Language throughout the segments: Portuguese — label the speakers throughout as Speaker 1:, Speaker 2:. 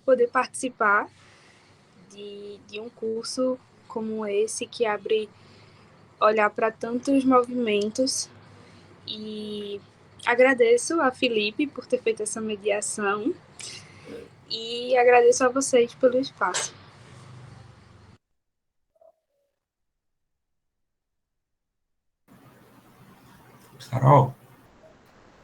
Speaker 1: poder participar de um curso como esse, que abre olhar para tantos movimentos. E agradeço a Felipe por ter feito essa mediação e agradeço a vocês pelo espaço.
Speaker 2: Carol,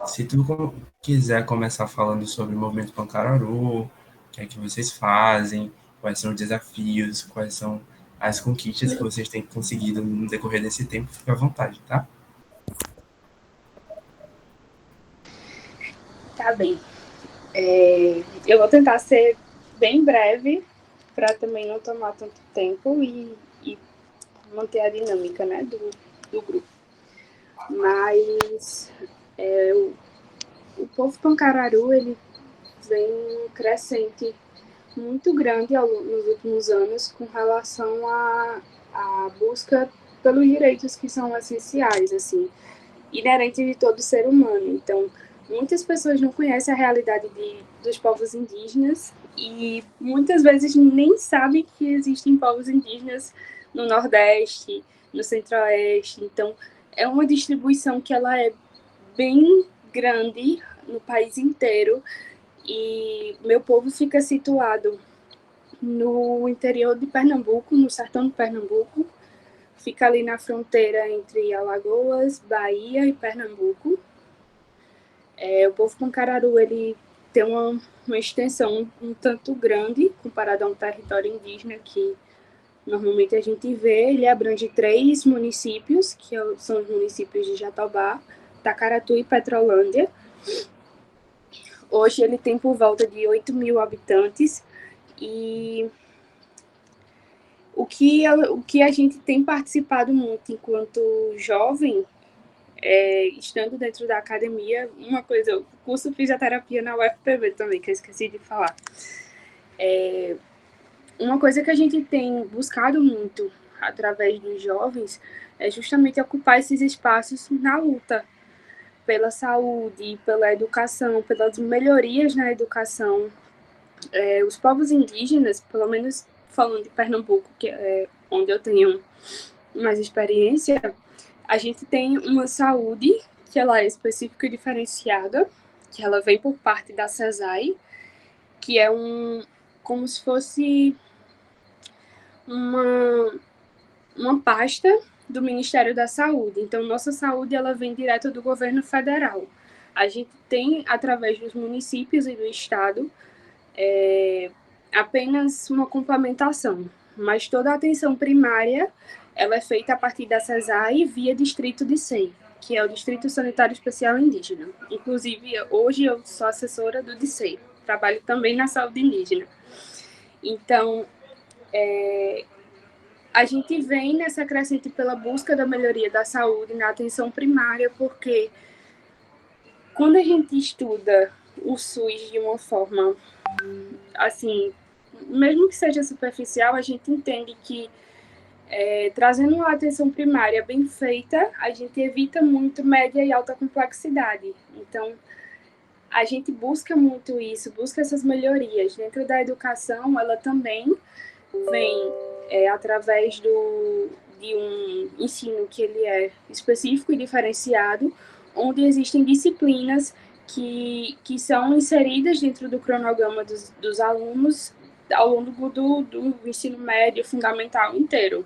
Speaker 2: se tu quiser começar falando sobre o movimento Pancararu, o que é que vocês fazem, quais são os desafios, quais são as conquistas que vocês têm conseguido no decorrer desse tempo, fica à vontade, tá?
Speaker 1: Tá bem. Eu vou tentar ser bem breve para também não tomar tanto tempo e manter a dinâmica, né, do grupo. Mas o povo Pancararu, ele vem crescente muito grande nos últimos anos com relação à busca pelos direitos que são essenciais, assim, inerentes de todo ser humano. Então, muitas pessoas não conhecem a realidade dos povos indígenas e muitas vezes nem sabem que existem povos indígenas no Nordeste, no Centro-Oeste. Então, é uma distribuição que ela é bem grande no país inteiro e meu povo fica situado no interior de Pernambuco, no sertão de Pernambuco. Fica ali na fronteira entre Alagoas, Bahia e Pernambuco. O povo Pancararu, ele tem uma extensão um tanto grande comparado a um território indígena que normalmente a gente vê. Ele abrange 3 municípios, que são os municípios de Jatobá, Tacaratu e Petrolândia. Hoje ele tem por volta de 8 mil habitantes e o que a gente tem participado muito enquanto jovem, estando dentro da academia, uma coisa, eu curso fisioterapia na UFPB também, que eu esqueci de falar. Uma coisa que a gente tem buscado muito através dos jovens é justamente ocupar esses espaços na luta pela saúde, pela educação, pelas melhorias na educação. Os povos indígenas, pelo menos falando de Pernambuco, que é onde eu tenho mais experiência, a gente tem uma saúde que ela é específica e diferenciada, que ela vem por parte da CESAI, que é como se fosse uma pasta do Ministério da Saúde. Então, nossa saúde ela vem direto do governo federal. A gente tem, através dos municípios e do estado, apenas uma complementação, mas toda a atenção primária ela é feita a partir da CESAI via distrito de SEI, que é o Distrito Sanitário Especial Indígena. Inclusive, hoje eu sou assessora do DICEI, trabalho também na saúde indígena. Então, a gente vem nessa crescente pela busca da melhoria da saúde na atenção primária, porque quando a gente estuda o SUS de uma forma, assim, mesmo que seja superficial, a gente entende que trazendo uma atenção primária bem feita, a gente evita muito média e alta complexidade. Então, a gente busca muito isso, busca essas melhorias. Dentro da educação, ela também vem através de um ensino que ele é específico e diferenciado, onde existem disciplinas que são inseridas dentro do cronograma dos alunos ao longo do ensino médio fundamental inteiro.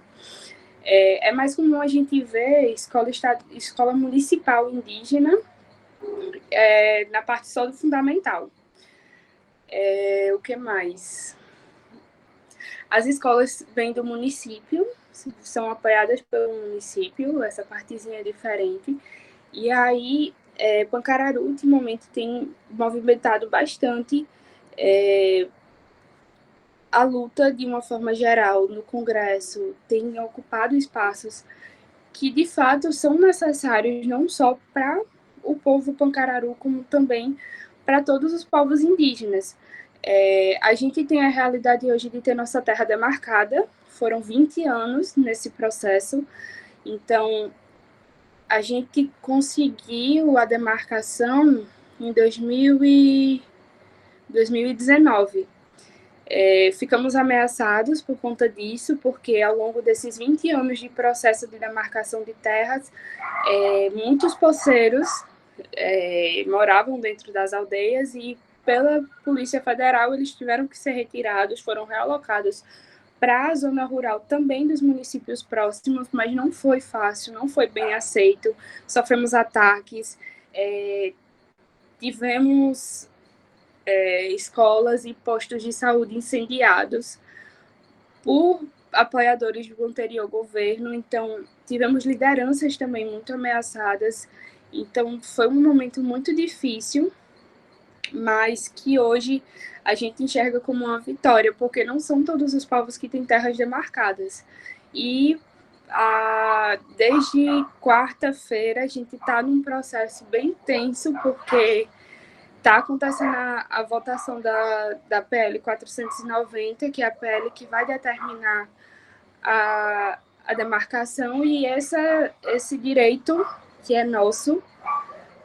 Speaker 1: É mais comum a gente ver escola municipal indígena na parte só do fundamental. O que mais? As escolas vêm do município, são apoiadas pelo município, essa partezinha é diferente. E aí, Pancararu, ultimamente, tem movimentado bastante a luta de uma forma geral no Congresso, tem ocupado espaços que, de fato, são necessários não só para o povo Pancararu, como também para todos os povos indígenas. A gente tem a realidade hoje de ter nossa terra demarcada, foram 20 anos nesse processo, então a gente conseguiu a demarcação em 2000 2019. Ficamos ameaçados por conta disso, porque ao longo desses 20 anos de processo de demarcação de terras, muitos poceiros moravam dentro das aldeias e, pela Polícia Federal, eles tiveram que ser retirados, foram realocados para a zona rural também dos municípios próximos, mas não foi fácil, não foi bem aceito, sofremos ataques, tivemos escolas e postos de saúde incendiados por apoiadores do anterior governo, então tivemos lideranças também muito ameaçadas, então foi um momento muito difícil, mas que hoje a gente enxerga como uma vitória, porque não são todos os povos que têm terras demarcadas. E desde quarta-feira a gente está num processo bem tenso, porque está acontecendo a votação da PL 490, que é a PL que vai determinar a demarcação, e esse direito, que é nosso,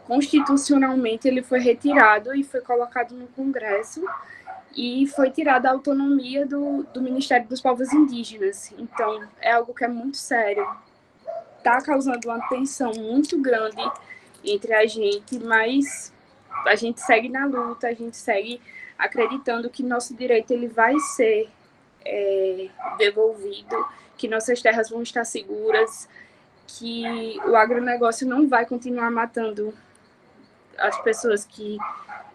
Speaker 1: constitucionalmente ele foi retirado e foi colocado no Congresso, e foi tirada a autonomia do Ministério dos Povos Indígenas. Então, é algo que é muito sério. Está causando uma tensão muito grande entre a gente, mas a gente segue na luta, a gente segue acreditando que nosso direito ele vai ser devolvido, que nossas terras vão estar seguras, que o agronegócio não vai continuar matando as pessoas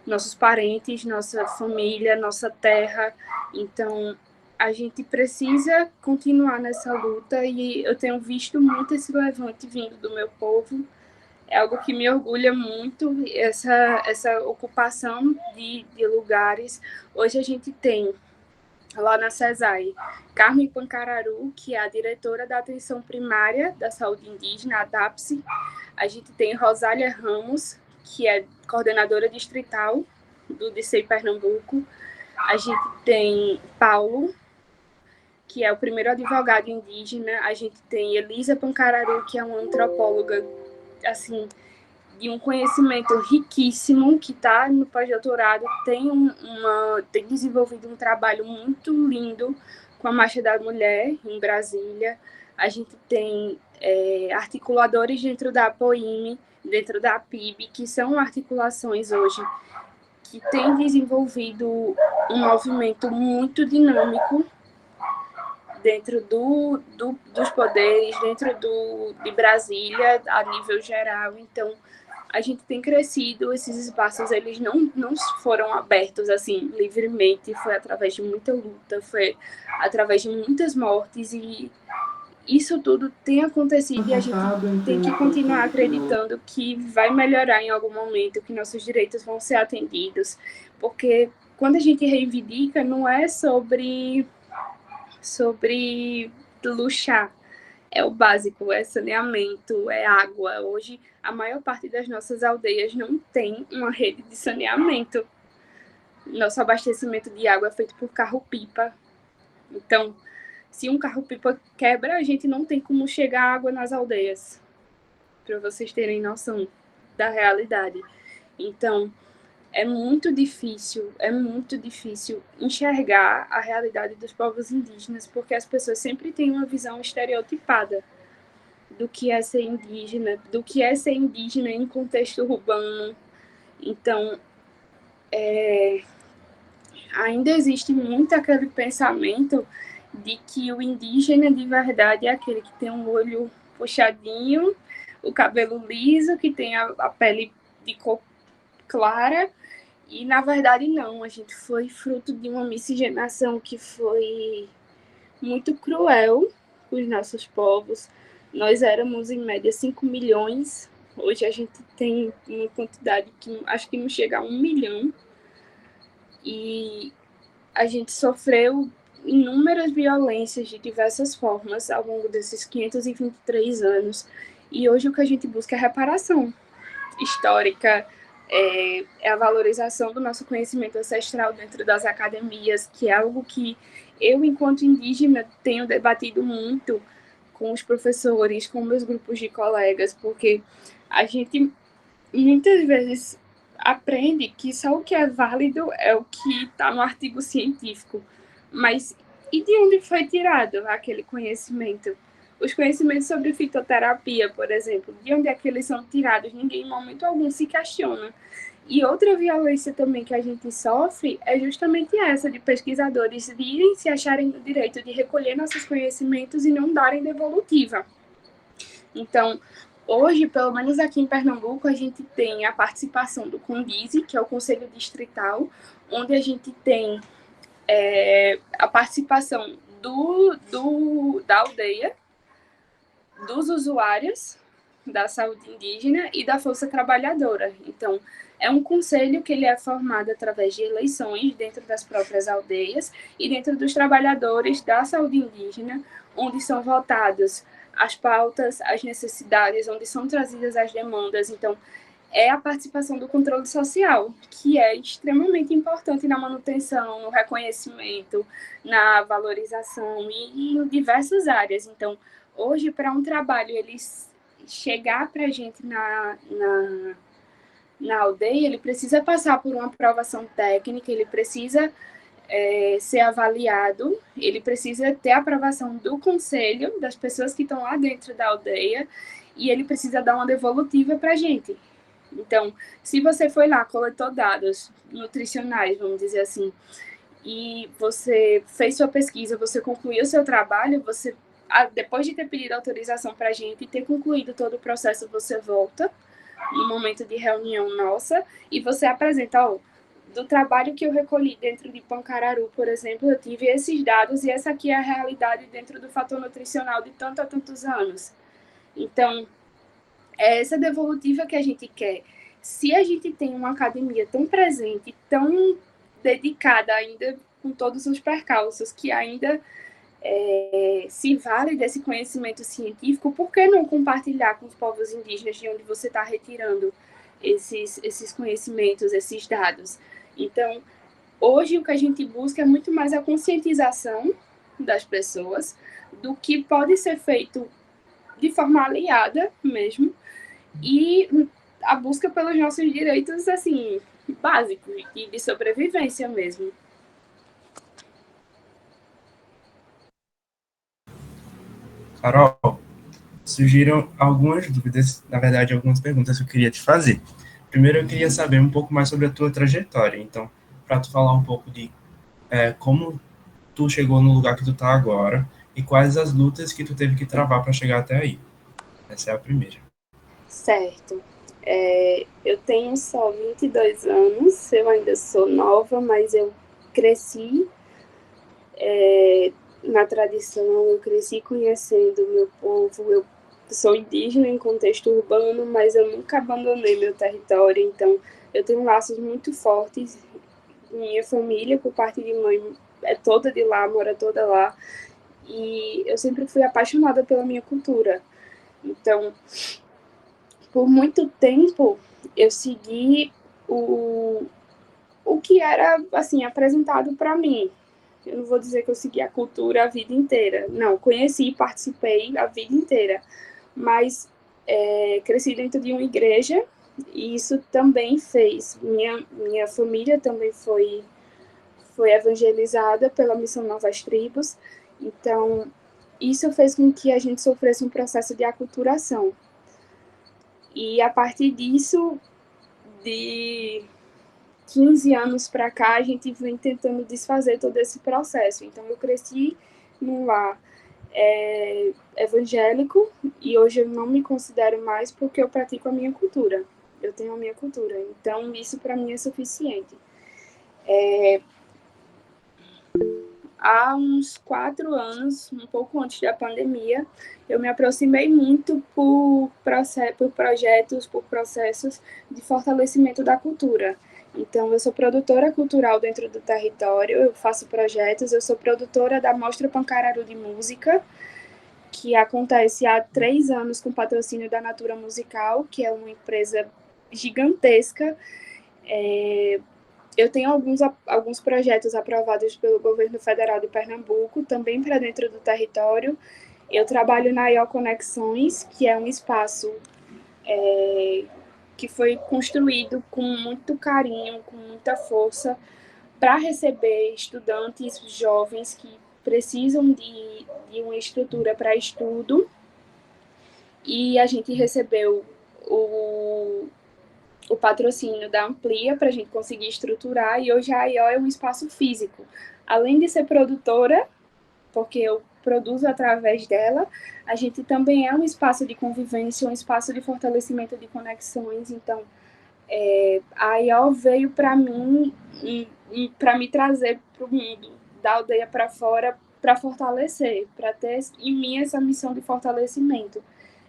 Speaker 1: nossos parentes, nossa família, nossa terra. Então, a gente precisa continuar nessa luta, e eu tenho visto muito esse levante vindo do meu povo. É algo que me orgulha muito, essa ocupação de lugares. Hoje a gente tem, lá na CESAI, Carmen Pancararu, que é a diretora da Atenção Primária da Saúde Indígena, a DAPSE. A gente tem Rosália Ramos, que é coordenadora distrital do DICEI Pernambuco. A gente tem Paulo, que é o primeiro advogado indígena. A gente tem Elisa Pancararu, que é uma antropóloga, assim, de um conhecimento riquíssimo, que está no pós-doutorado, tem desenvolvido um trabalho muito lindo com a Marcha da Mulher em Brasília. A gente tem articuladores dentro da APOIME, dentro da PIB, que são articulações hoje que têm desenvolvido um movimento muito dinâmico dentro dos poderes, dentro de Brasília, a nível geral. Então, a gente tem crescido, esses espaços eles não foram abertos assim livremente, foi através de muita luta, foi através de muitas mortes, e isso tudo tem acontecido, e a gente tem que continuar acreditando que vai melhorar em algum momento, que nossos direitos vão ser atendidos, porque quando a gente reivindica, não é sobre luxar, é o básico, é saneamento, é água. Hoje, a maior parte das nossas aldeias não tem uma rede de saneamento. Nosso abastecimento de água é feito por carro-pipa. Então, se um carro-pipa quebra, a gente não tem como chegar água nas aldeias, para vocês terem noção da realidade. Então, é muito difícil enxergar a realidade dos povos indígenas, porque as pessoas sempre têm uma visão estereotipada do que é ser indígena em contexto urbano. Então, ainda existe muito aquele pensamento de que o indígena de verdade é aquele que tem um olho puxadinho, o cabelo liso, que tem a pele de cor clara, e na verdade não, a gente foi fruto de uma miscigenação que foi muito cruel com os nossos povos. Nós éramos em média 5 milhões, hoje a gente tem uma quantidade que acho que não chega a 1 milhão, e a gente sofreu inúmeras violências de diversas formas ao longo desses 523 anos, e hoje o que a gente busca é reparação histórica, é a valorização do nosso conhecimento ancestral dentro das academias, que é algo que eu, enquanto indígena, tenho debatido muito com os professores, com meus grupos de colegas, porque a gente, muitas vezes, aprende que só o que é válido é o que está no artigo científico. Mas e de onde foi tirado aquele conhecimento? Os conhecimentos sobre fitoterapia, por exemplo, de onde é que eles são tirados? Ninguém, em momento algum, se questiona. E outra violência também que a gente sofre é justamente essa, de pesquisadores virem se acharem no direito de recolher nossos conhecimentos e não darem devolutiva. Então, hoje, pelo menos aqui em Pernambuco, a gente tem a participação do CONDISE, que é o Conselho Distrital, onde a gente tem a participação da aldeia, dos usuários da saúde indígena e da força trabalhadora. Então, é um conselho que ele é formado através de eleições dentro das próprias aldeias e dentro dos trabalhadores da saúde indígena, onde são votados as pautas, as necessidades, onde são trazidas as demandas. Então, é a participação do controle social, que é extremamente importante na manutenção, no reconhecimento, na valorização e em diversas áreas. Então, hoje, para um trabalho ele chegar para a gente na aldeia, ele precisa passar por uma aprovação técnica, ele precisa ser avaliado, ele precisa ter a aprovação do conselho, das pessoas que estão lá dentro da aldeia, e ele precisa dar uma devolutiva para a gente. Então, se você foi lá, coletou dados nutricionais, vamos dizer assim, e você fez sua pesquisa, você concluiu o seu trabalho, você, depois de ter pedido autorização para a gente e ter concluído todo o processo, você volta no momento de reunião nossa e você apresenta, do trabalho que eu recolhi dentro de Pancararu, por exemplo, eu tive esses dados e essa aqui é a realidade dentro do fator nutricional de tanto a tantos anos. Então, é essa devolutiva que a gente quer. Se a gente tem uma academia tão presente, tão dedicada ainda com todos os percalços, que ainda se vale desse conhecimento científico, por que não compartilhar com os povos indígenas de onde você está retirando esses conhecimentos, esses dados? Então, hoje o que a gente busca é muito mais a conscientização das pessoas do que pode ser feito de forma aliada mesmo, e a busca pelos nossos direitos, assim, básicos e de sobrevivência mesmo.
Speaker 2: Carol, surgiram algumas dúvidas, na verdade, algumas perguntas que eu queria te fazer. Primeiro, eu queria saber um pouco mais sobre a tua trajetória. Então, para tu falar um pouco de como tu chegou no lugar que tu tá agora e quais as lutas que tu teve que travar para chegar até aí. Essa é a primeira.
Speaker 1: Certo. Eu tenho só 22 anos, eu ainda sou nova, mas eu cresci na tradição, eu cresci conhecendo o meu povo, eu sou indígena em contexto urbano, mas eu nunca abandonei meu território, então eu tenho laços muito fortes. Minha família, por parte de mãe, é toda de lá, mora toda lá, e eu sempre fui apaixonada pela minha cultura. Então, por muito tempo, eu segui o que era, assim, apresentado para mim. Eu não vou dizer que eu segui a cultura a vida inteira. Não, conheci e participei a vida inteira. Mas cresci dentro de uma igreja e isso também fez. Minha família também foi evangelizada pela Missão Novas Tribos. Então, isso fez com que a gente sofresse um processo de aculturação. E a partir disso, de 15 anos para cá, a gente vem tentando desfazer todo esse processo. Então, eu cresci num lar evangélico e hoje eu não me considero mais porque eu pratico a minha cultura. Eu tenho a minha cultura. Então, isso para mim é suficiente. Há uns 4 anos, um pouco antes da pandemia, eu me aproximei muito por projetos, por processos de fortalecimento da cultura. Então, eu sou produtora cultural dentro do território, eu faço projetos, eu sou produtora da Mostra Pancararu de Música, que acontece há 3 anos com patrocínio da Natura Musical, que é uma empresa gigantesca. Eu tenho alguns projetos aprovados pelo governo federal de Pernambuco, também para dentro do território. Eu trabalho na IO Conexões, que é um espaço que foi construído com muito carinho, com muita força, para receber estudantes jovens que precisam de uma estrutura para estudo. E a gente recebeu o patrocínio da Amplia para a gente conseguir estruturar, e hoje a AIO é um espaço físico. Além de ser produtora, porque eu produzo através dela, a gente também é um espaço de convivência, um espaço de fortalecimento de conexões. Então, a AIO veio para mim, para me trazer para o mundo, da aldeia para fora, para fortalecer, para ter em mim essa missão de fortalecimento.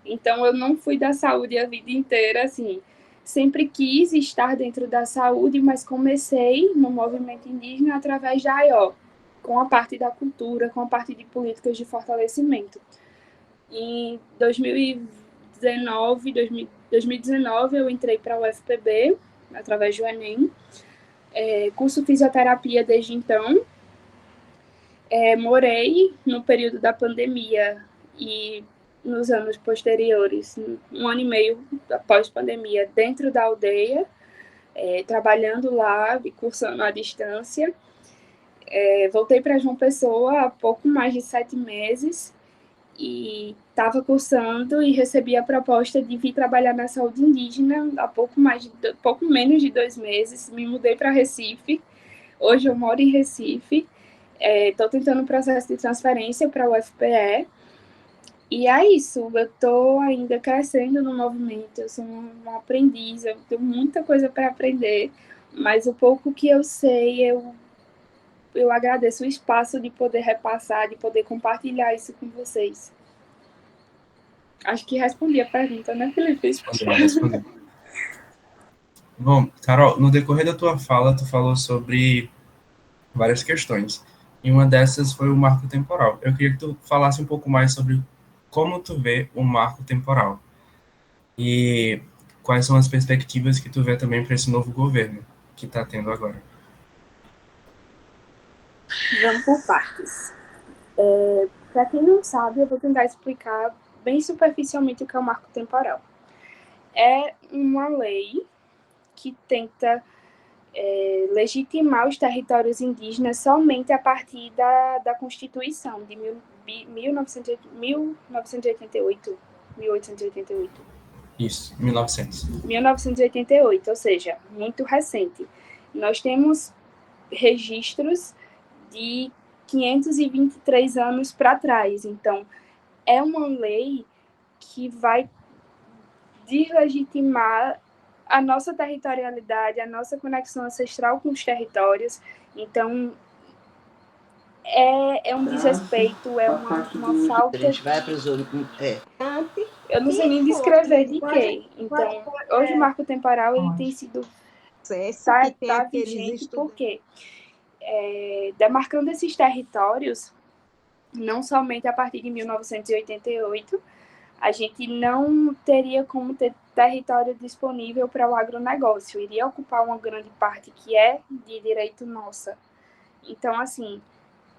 Speaker 1: Então, eu não fui da saúde a vida inteira, assim, sempre quis estar dentro da saúde, mas comecei no movimento indígena através da AIO, com a parte da cultura, com a parte de políticas de fortalecimento. Em 2019 eu entrei para o UFPB, através do Enem, curso fisioterapia desde então. Morei no período da pandemia e nos anos posteriores, 1 ano e meio após pandemia, dentro da aldeia, trabalhando lá e cursando à distância. Voltei para João Pessoa há pouco mais de 7 meses e estava cursando e recebi a proposta de vir trabalhar na saúde indígena há pouco menos de 2 meses. Me mudei para Recife. Hoje eu moro em Recife. Estou tentando um processo de transferência para o UFPE. E é isso, eu estou ainda crescendo no movimento, eu sou uma aprendiz, eu tenho muita coisa para aprender, mas o pouco que eu sei, eu agradeço o espaço de poder repassar, de poder compartilhar isso com vocês. Acho que respondi a pergunta, né, Felipe?
Speaker 2: Respondeu. Bom, Carol, no decorrer da tua fala, tu falou sobre várias questões. E uma dessas foi o marco temporal. Eu queria que tu falasse um pouco mais sobre como tu vê o marco temporal e quais são as perspectivas que tu vê também para esse novo governo que está tendo agora.
Speaker 1: Vamos por partes. Para quem não sabe, eu vou tentar explicar bem superficialmente o que é o marco temporal. É uma lei que tenta legitimar os territórios indígenas somente a partir da Constituição de 1988.
Speaker 2: Isso, 1900.
Speaker 1: 1988, ou seja, muito recente. Nós temos registros de 523 anos para trás. Então, é uma lei que vai deslegitimar a nossa territorialidade, a nossa conexão ancestral com os territórios. Então, é um desrespeito, é uma falta.
Speaker 3: A gente vai para os
Speaker 1: Eu não sei nem descrever de quê. Então, hoje o marco temporal ele tem sido tá vigente porque demarcando esses territórios, não somente a partir de 1988, a gente não teria como ter território disponível para o agronegócio, iria ocupar uma grande parte que é de direito nossa. Então, assim,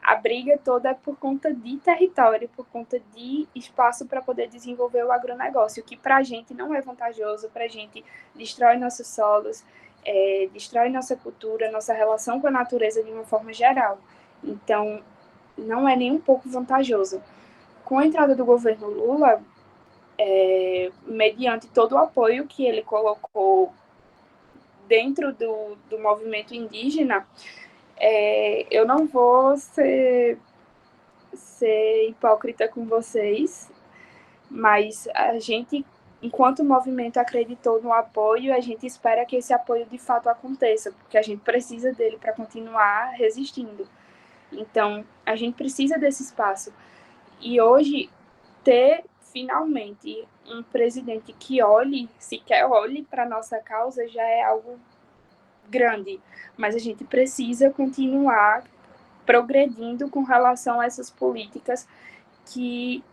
Speaker 1: a briga toda é por conta de território, por conta de espaço para poder desenvolver o agronegócio, que para a gente não é vantajoso, para a gente destrói nossos solos, destrói nossa cultura, nossa relação com a natureza de uma forma geral. Então, não é nem um pouco vantajoso. Com a entrada do governo Lula, mediante todo o apoio que ele colocou dentro do movimento indígena, eu não vou ser hipócrita com vocês, mas a gente, enquanto movimento, acreditou no apoio, a gente espera que esse apoio de fato aconteça, porque a gente precisa dele para continuar resistindo. Então, a gente precisa desse espaço. E hoje, ter finalmente um presidente que sequer olhe para a nossa causa, já é algo grande. Mas a gente precisa continuar progredindo com relação a essas políticas que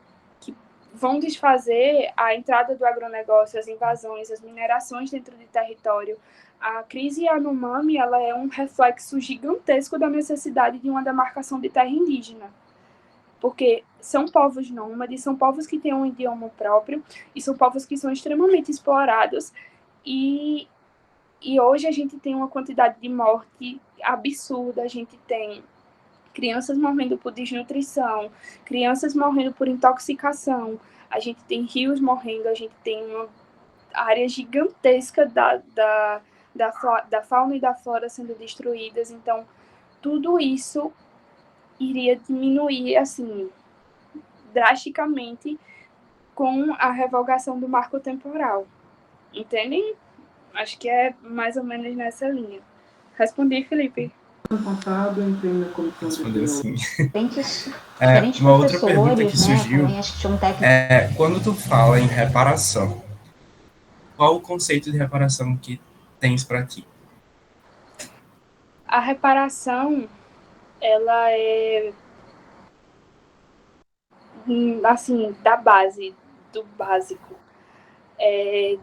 Speaker 1: vão desfazer a entrada do agronegócio, as invasões, as minerações dentro de território. A crise Yanomami, ela é um reflexo gigantesco da necessidade de uma demarcação de terra indígena. Porque são povos nômades, são povos que têm um idioma próprio e são povos que são extremamente explorados E hoje a gente tem uma quantidade de morte absurda, a gente tem crianças morrendo por desnutrição, crianças morrendo por intoxicação, a gente tem rios morrendo, a gente tem uma área gigantesca da fauna e da flora sendo destruídas. Então, tudo isso iria diminuir, assim, drasticamente com a revogação do marco temporal. Entendem? Acho que é mais ou menos nessa linha. Respondi, Felipe.
Speaker 3: Ano passado, eu entrei na comissão
Speaker 2: Respondeu sim.
Speaker 3: diferentes
Speaker 2: Uma outra pergunta
Speaker 3: professores,
Speaker 2: que surgiu
Speaker 3: também acho que tinha um técnico.
Speaker 2: quando tu fala em reparação, qual o conceito de reparação que tens para ti?
Speaker 1: A reparação, ela é, assim, da base, do básico.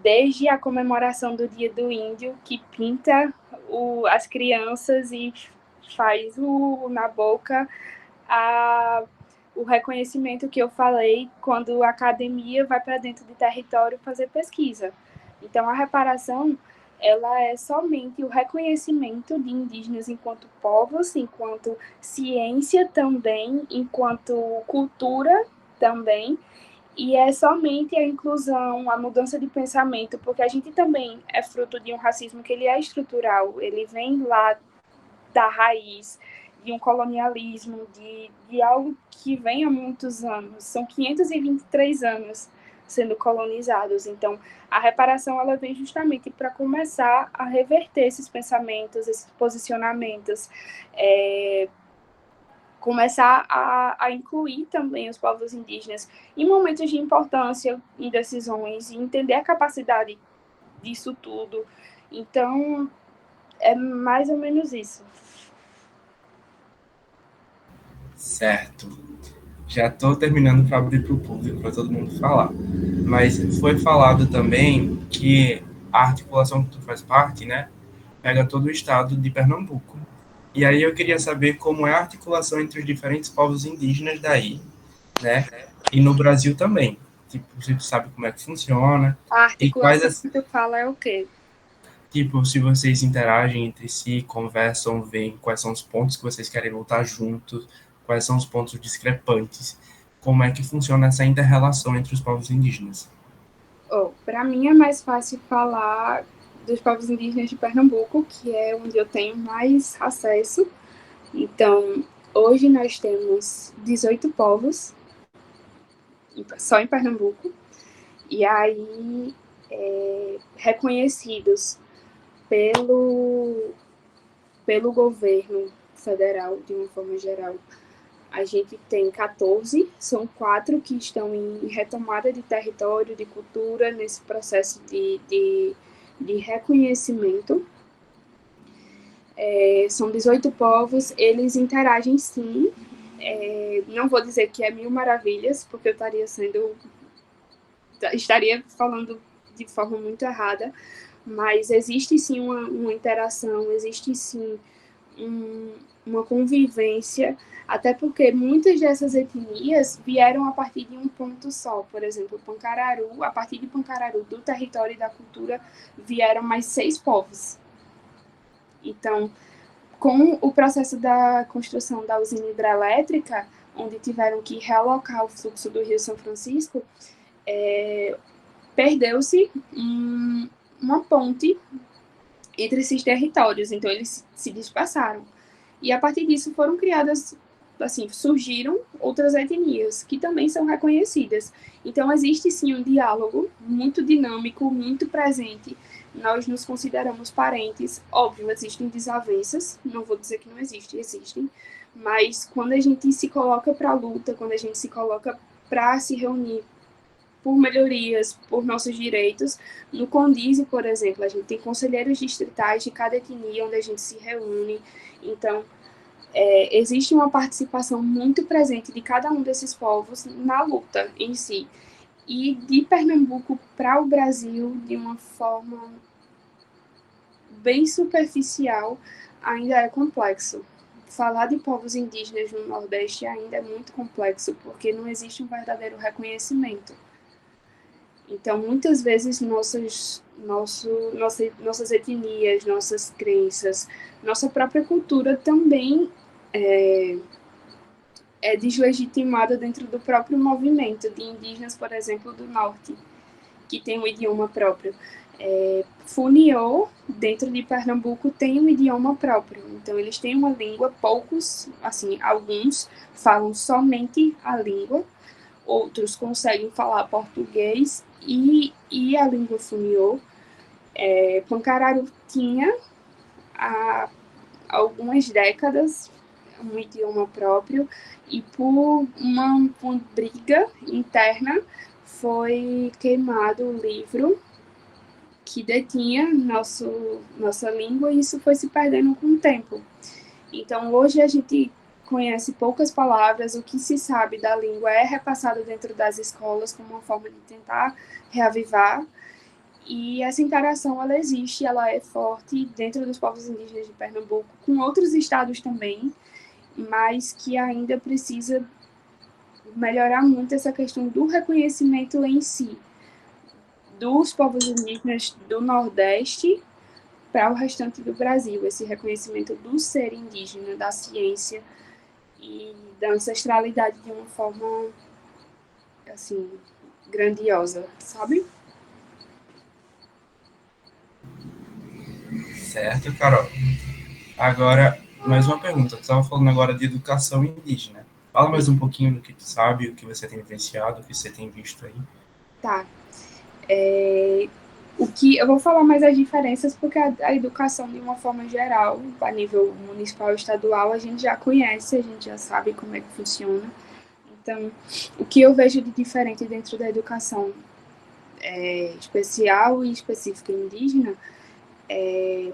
Speaker 1: Desde a comemoração do Dia do Índio, que pinta as crianças e faz na boca o reconhecimento que eu falei quando a academia vai para dentro de território fazer pesquisa. Então, a reparação, ela é somente o reconhecimento de indígenas enquanto povos, enquanto ciência também, enquanto cultura também, e é somente a inclusão, a mudança de pensamento, porque a gente também é fruto de um racismo que ele é estrutural, ele vem lá da raiz, de um colonialismo, de algo que vem há muitos anos. São 523 anos sendo colonizados. Então, a reparação ela vem justamente para começar a reverter esses pensamentos, esses posicionamentos, começar a incluir também os povos indígenas em momentos de importância, em decisões, e entender a capacidade disso tudo. Então, é mais ou menos isso.
Speaker 2: Certo. Já estou terminando para abrir para o público, para todo mundo falar. Mas foi falado também que a articulação que tu faz parte, né, pega todo o estado de Pernambuco. E aí eu queria saber como é a articulação entre os diferentes povos indígenas daí, né, e no Brasil também. Tipo, você sabe como é que funciona
Speaker 1: A
Speaker 2: e quais
Speaker 1: articulação que tu fala é o quê?
Speaker 2: tipo, se vocês interagem entre si, conversam, veem quais são os pontos que vocês querem lutar juntos, quais são os pontos discrepantes, como é que funciona essa inter-relação entre os povos indígenas.
Speaker 1: Para mim é mais fácil falar dos povos indígenas de Pernambuco, que é onde eu tenho mais acesso. Então, hoje nós temos 18 povos, só em Pernambuco, e aí reconhecidos pelo governo federal, de uma forma geral. A gente tem 14, são 4 que estão em retomada de território, de cultura, nesse processo de reconhecimento. São 18 povos, eles interagem sim. Não vou dizer que é mil maravilhas, porque eu estaria falando de forma muito errada, mas existe sim uma interação, existe sim uma convivência, até porque muitas dessas etnias vieram a partir de um ponto só. Por exemplo, Pancararu, a partir de Pancararu, do território e da cultura, vieram mais 6 povos. Então, com o processo da construção da usina hidrelétrica, onde tiveram que realocar o fluxo do Rio São Francisco, perdeu-se uma ponte entre esses territórios, então eles se dispersaram. E a partir disso foram criadas, assim, surgiram outras etnias que também são reconhecidas. Então existe sim um diálogo muito dinâmico, muito presente. Nós nos consideramos parentes. Óbvio, existem desavenças, não vou dizer que não existem, existem. Mas quando a gente se coloca para a luta, quando a gente se coloca para se reunir por melhorias, por nossos direitos. No Condize, por exemplo, a gente tem conselheiros distritais de cada etnia onde a gente se reúne. Então, existe uma participação muito presente de cada um desses povos na luta em si. E de Pernambuco para o Brasil, de uma forma bem superficial, ainda é complexo. Falar de povos indígenas no Nordeste ainda é muito complexo, porque não existe um verdadeiro reconhecimento. Então, muitas vezes, nossas etnias, nossas crenças, nossa própria cultura também é deslegitimada dentro do próprio movimento de indígenas, por exemplo, do norte, que tem um idioma próprio. Funiô, dentro de Pernambuco, tem um idioma próprio. Então, eles têm uma língua, poucos, assim, alguns falam somente a língua, outros conseguem falar português e a língua Funiô. Pancararu tinha, há algumas décadas, um idioma próprio, e por uma briga interna foi queimado o livro que detinha nossa língua, e isso foi se perdendo com o tempo. Então, hoje a gente conhece poucas palavras, o que se sabe da língua é repassado dentro das escolas como uma forma de tentar reavivar, e essa interação, ela existe, ela é forte dentro dos povos indígenas de Pernambuco, com outros estados também, mas que ainda precisa melhorar muito essa questão do reconhecimento em si, dos povos indígenas do Nordeste para o restante do Brasil, esse reconhecimento do ser indígena, da ciência e da ancestralidade de uma forma, assim, grandiosa, sabe?
Speaker 2: Certo, Carol. Agora, mais uma pergunta. Tu estava falando agora de educação indígena. Fala mais um pouquinho do que tu sabe, o que você tem vivenciado, o que você tem visto aí.
Speaker 1: Tá. O que eu vou falar mais as diferenças, porque a educação, de uma forma geral, a nível municipal e estadual, a gente já conhece, a gente já sabe como é que funciona. Então, o que eu vejo de diferente dentro da educação especial e específica indígena é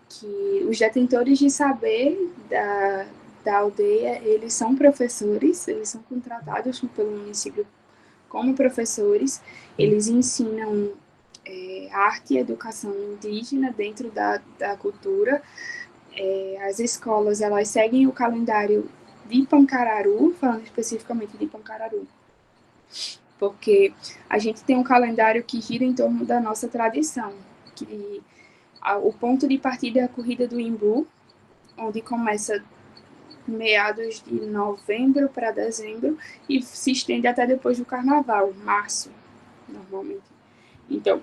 Speaker 1: que os detentores de saber da aldeia, eles são professores, eles são contratados pelo município como professores, eles ensinam arte e educação indígena dentro da cultura. As escolas, elas seguem o calendário de Pancararu, falando especificamente de Pancararu, porque a gente tem um calendário que gira em torno da nossa tradição, que o ponto de partida é a corrida do Imbu, onde começa meados de novembro para dezembro e se estende até depois do carnaval, março, normalmente. Então,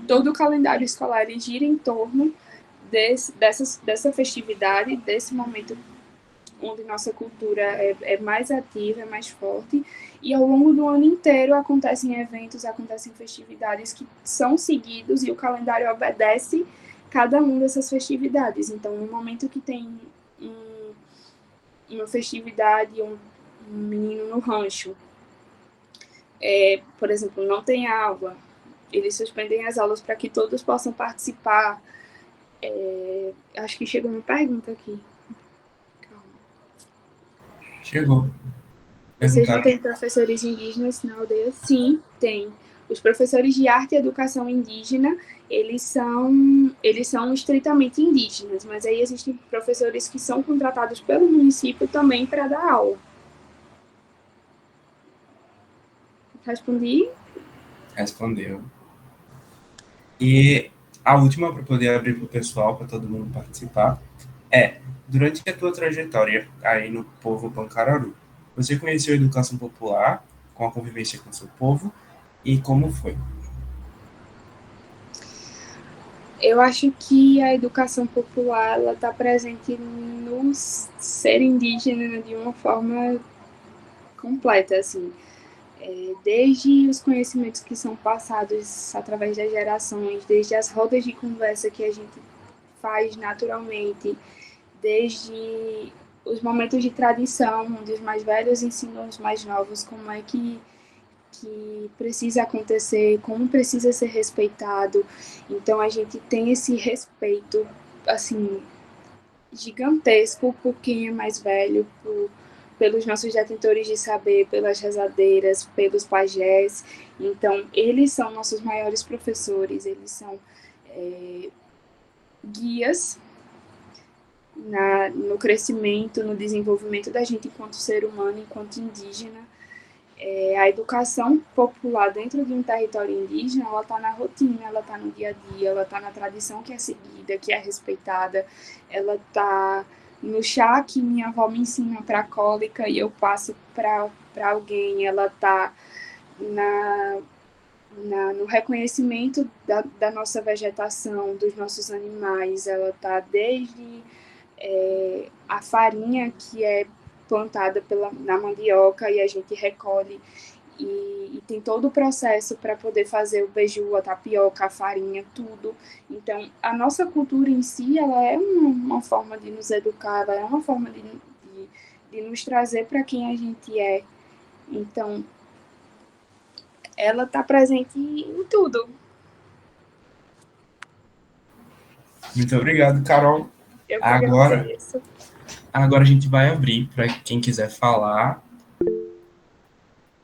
Speaker 1: todo o calendário escolar gira em torno dessa festividade, desse momento onde nossa cultura é mais ativa, é mais forte, e ao longo do ano inteiro acontecem eventos, acontecem festividades que são seguidos e o calendário obedece cada uma dessas festividades. Então, no momento que tem uma festividade, um menino no rancho, por exemplo, não tem água, eles suspendem as aulas para que todos possam participar. Acho que chegou uma pergunta aqui. Calma.
Speaker 2: Chegou.
Speaker 1: Vocês não
Speaker 2: Perguntaram.
Speaker 1: têm professores indígenas na aldeia? Sim, tem. Os professores de arte e educação indígena, eles são estritamente indígenas, mas aí existem professores que são contratados pelo município também para dar aula. Respondi?
Speaker 2: Respondeu. E a última, para poder abrir para o pessoal, para todo mundo participar, durante a tua trajetória aí no povo Pancararu, você conheceu a educação popular com a convivência com o seu povo e como foi?
Speaker 1: Eu acho que a educação popular está presente no ser indígena de uma forma completa, assim. Desde os conhecimentos que são passados através das gerações, desde as rodas de conversa que a gente faz naturalmente, desde os momentos de tradição, onde os mais velhos ensinam os mais novos como é que precisa acontecer, como precisa ser respeitado. Então a gente tem esse respeito, assim, gigantesco por quem é mais velho, pelos nossos detentores de saber, pelas rezadeiras, pelos pajés. Então, eles são nossos maiores professores, eles são guias no crescimento, no desenvolvimento da gente enquanto ser humano, enquanto indígena. A educação popular dentro de um território indígena, ela está na rotina, ela está no dia a dia, ela está na tradição que é seguida, que é respeitada, ela está no chá que minha avó me ensina para cólica e eu passo para alguém, ela está no reconhecimento da nossa vegetação, dos nossos animais, ela está desde a farinha que é plantada na mandioca e a gente recolhe e tem todo o processo para poder fazer o beiju, a tapioca, a farinha, tudo. Então, a nossa cultura em si, ela é uma forma de nos educar, ela é uma forma de nos trazer para quem a gente é. Então, ela está presente em tudo.
Speaker 2: Muito obrigado, Carol.
Speaker 1: Eu que
Speaker 2: Agora
Speaker 1: agradeço.
Speaker 2: a gente vai abrir para quem quiser falar.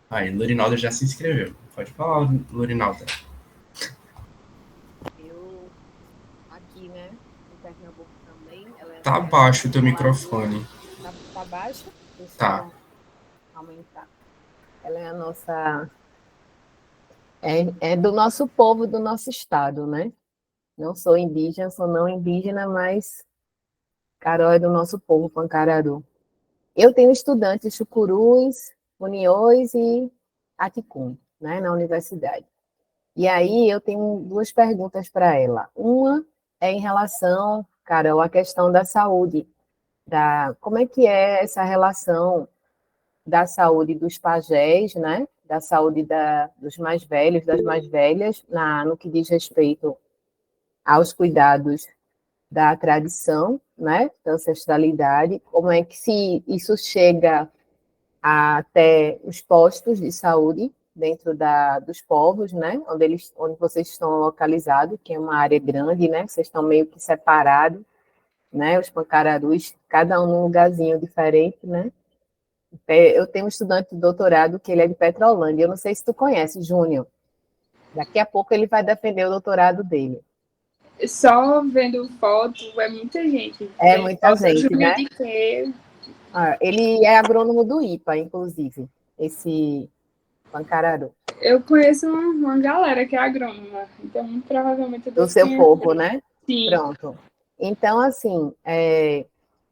Speaker 2: Aí, Lorinalda já se inscreveu. Pode falar, Lorinalda.
Speaker 4: Eu, aqui, né, em Pernambuco também.
Speaker 2: Tá baixo o teu microfone.
Speaker 4: Tá baixo? Deixa
Speaker 2: Tá.
Speaker 4: eu aumentar. Ela é a nossa... É do nosso povo, do nosso estado, né? Não sou indígena, sou não indígena, mas Carol é do nosso povo, Pancararu. Eu tenho estudantes chucurus, uniões e aticum, né, na universidade. E aí eu tenho duas perguntas para ela. Uma é em relação, Carol, à questão da saúde. Como é que é essa relação da saúde dos pajés, né? Da saúde dos mais velhos, das mais velhas, no que diz respeito aos cuidados da tradição, né? Da ancestralidade. Como é que se isso chega até os postos de saúde dentro dos povos, né? Onde vocês estão localizados, que é uma área grande, né? Vocês estão meio que separados, né? Os pancararus, cada um num lugarzinho diferente, né? Eu tenho um estudante de doutorado que ele é de Petrolândia. Eu não sei se tu conhece, Júnior. Daqui a pouco ele vai defender o doutorado dele.
Speaker 1: Só vendo foto, é muita gente.
Speaker 4: É muita gente,
Speaker 1: Júnior
Speaker 4: né?
Speaker 1: de quê?
Speaker 4: Ele é agrônomo do IPA, inclusive, esse Pancararu.
Speaker 1: Eu conheço uma galera que é agrônoma, então provavelmente eu
Speaker 4: Do
Speaker 1: devo
Speaker 4: seu
Speaker 1: conhecer.
Speaker 4: povo, né?
Speaker 1: Sim.
Speaker 4: Pronto. Então, assim,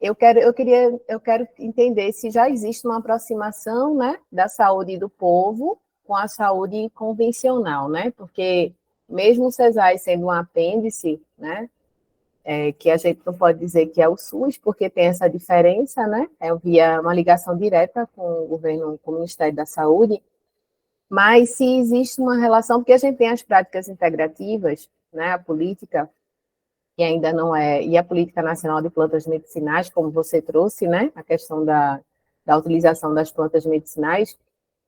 Speaker 4: eu quero entender se já existe uma aproximação, né, da saúde do povo com a saúde convencional, né? Porque mesmo o CESAI sendo um apêndice, né, que a gente não pode dizer que é o SUS, porque tem essa diferença, né? É via uma ligação direta com o governo, com o Ministério da Saúde, mas se existe uma relação, porque a gente tem as práticas integrativas, né, a política, que ainda não é, e a Política Nacional de Plantas Medicinais, como você trouxe, né, a questão da utilização das plantas medicinais,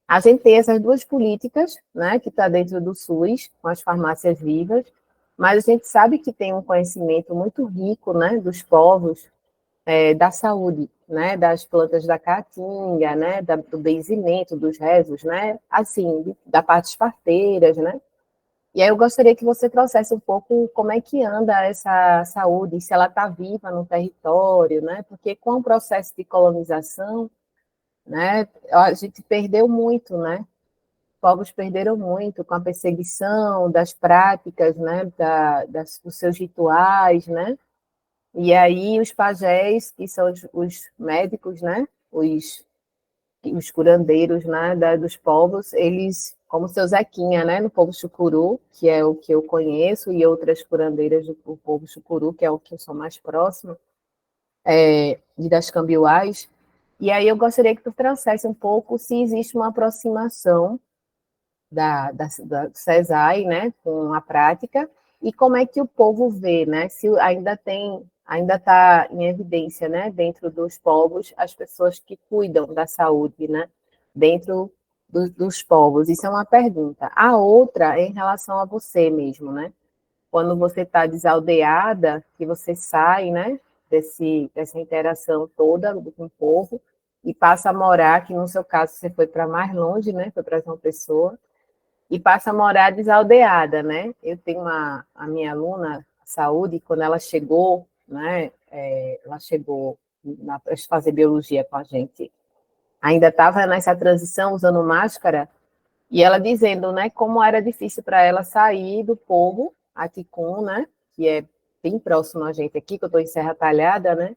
Speaker 4: a gente tem essas duas políticas, né, que está dentro do SUS, com as farmácias vivas, mas a gente sabe que tem um conhecimento muito rico, né, dos povos, da saúde, né, das plantas da caatinga, né, do benzimento, dos rezos, né, assim, da parte das parteiras, né. E aí eu gostaria que você trouxesse um pouco como é que anda essa saúde, se ela está viva no território, né, porque com o processo de colonização, né, a gente perdeu muito, né, povos perderam muito com a perseguição das práticas, né, dos seus rituais, né, e aí os pajés, que são os médicos, né, os curandeiros, né, dos povos, eles, como seu Zequinha, né, no povo chucuru, que é o que eu conheço, e outras curandeiras do povo chucuru, que é o que eu sou mais próximo, das cambiuais, e aí eu gostaria que tu trouxesse um pouco se existe uma aproximação da CESAI, né, com a prática, e como é que o povo vê, né, se ainda está em evidência, né, dentro dos povos, as pessoas que cuidam da saúde, né, dentro dos povos. Isso é uma pergunta. A outra é em relação a você mesmo, né, quando você está desaldeada, que você sai, né, dessa interação toda com o povo, e passa a morar, que no seu caso você foi para mais longe, né, foi para João Pessoa, e passa a morar desaldeada, né? Eu tenho a minha aluna, saúde, quando ela chegou, né? Ela chegou para fazer biologia com a gente ainda estava nessa transição usando máscara, e ela dizendo, né, como era difícil para ela sair do povo, a Ticum, né, que é bem próximo a gente aqui, que eu estou em Serra Talhada, né,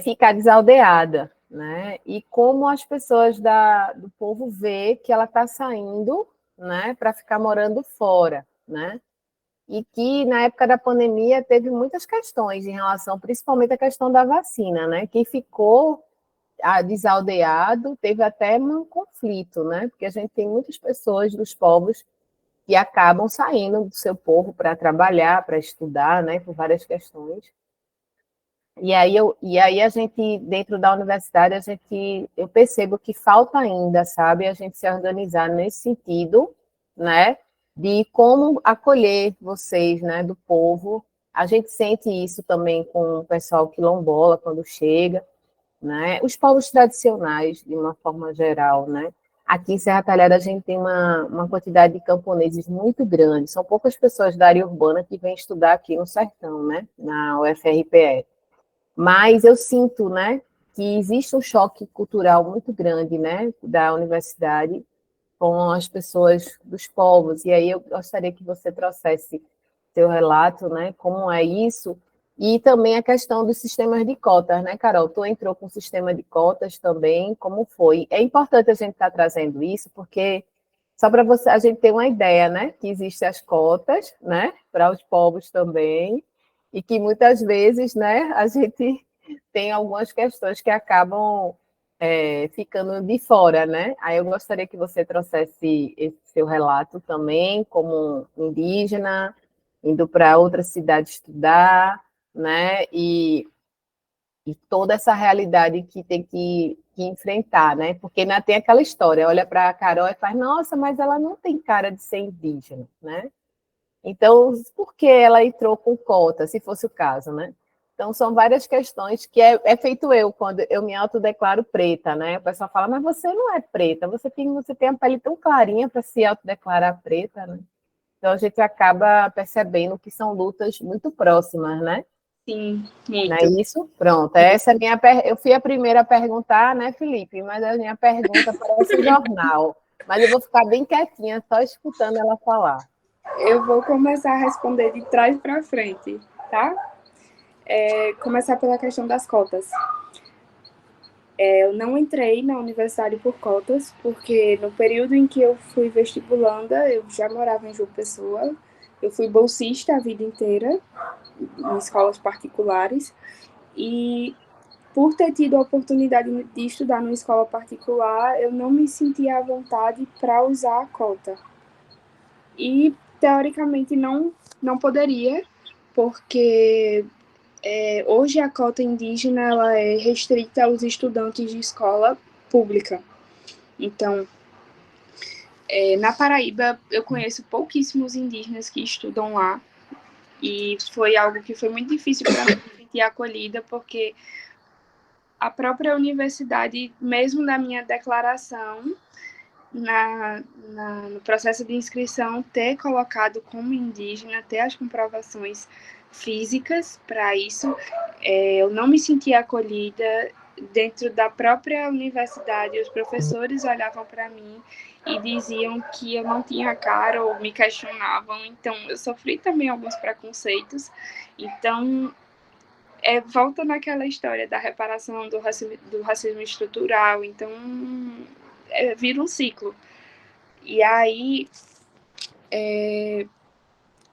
Speaker 4: ficar desaldeada, né, e como as pessoas do povo vê que ela está saindo, né, para ficar morando fora, né, e que na época da pandemia teve muitas questões em relação, principalmente a questão da vacina, né, quem ficou desaldeado, teve até um conflito, né? Porque a gente tem muitas pessoas dos povos que acabam saindo do seu povo para trabalhar, para estudar, né? Por várias questões. E aí a gente, dentro da universidade, eu percebo que falta ainda, sabe, a gente se organizar nesse sentido, né? De como acolher vocês, né? Do povo. A gente sente isso também com o pessoal quilombola quando chega, né? Os povos tradicionais, de uma forma geral, né? Aqui em Serra Talhada a gente tem uma quantidade de camponeses muito grande, são poucas pessoas da área urbana que vêm estudar aqui no sertão, né? Na UFRPE. Mas eu sinto, né, que existe um choque cultural muito grande, né, da universidade com as pessoas dos povos, e aí eu gostaria que você trouxesse seu relato, né, como é isso, e também a questão dos sistemas de cotas, né, Carol? Tu entrou com o sistema de cotas também, como foi? É importante a gente estar trazendo isso, porque só para você a gente ter uma ideia, né, que existem as cotas, né, para os povos também, e que muitas vezes, né, a gente tem algumas questões que acabam ficando de fora, né? Aí eu gostaria que você trouxesse esse seu relato também, como indígena, indo para outra cidade estudar, né? E toda essa realidade que tem que enfrentar, né? Porque ainda tem aquela história, olha para a Carol e faz, nossa, mas ela não tem cara de ser indígena, né? Então, por que ela entrou com cota, se fosse o caso, né? Então, são várias questões que é feito eu, quando eu me autodeclaro preta, né? O pessoal fala, mas você não é preta, você tem a pele tão clarinha para se autodeclarar preta, né? Então, a gente acaba percebendo que são lutas muito próximas, né?
Speaker 1: Sim,
Speaker 4: Não
Speaker 1: muito.
Speaker 4: é isso? Pronto, essa é a eu fui a primeira a perguntar, né, Felipe? Mas a minha pergunta parece um jornal. Mas eu vou ficar bem quietinha, só escutando ela falar.
Speaker 1: Eu vou começar a responder de trás para frente, tá? Começar pela questão das cotas. Eu não entrei na universidade por cotas, porque no período em que eu fui vestibulanda, eu já morava em João Pessoa, eu fui bolsista a vida inteira, em escolas particulares, e por ter tido a oportunidade de estudar numa escola particular, eu não me sentia à vontade para usar a cota. E, teoricamente, não poderia, porque hoje a cota indígena ela é restrita aos estudantes de escola pública. Então, na Paraíba, eu conheço pouquíssimos indígenas que estudam lá, e foi algo que foi muito difícil para mim me sentir acolhida, porque a própria universidade, mesmo na minha declaração, no processo de inscrição, ter colocado como indígena, ter as comprovações físicas para isso, eu não me sentia acolhida dentro da própria universidade. Os professores olhavam para mim e diziam que eu não tinha cara ou me questionavam. Então, eu sofri também alguns preconceitos. Então, volta naquela história da reparação do racismo estrutural. Então, vira um ciclo. E aí,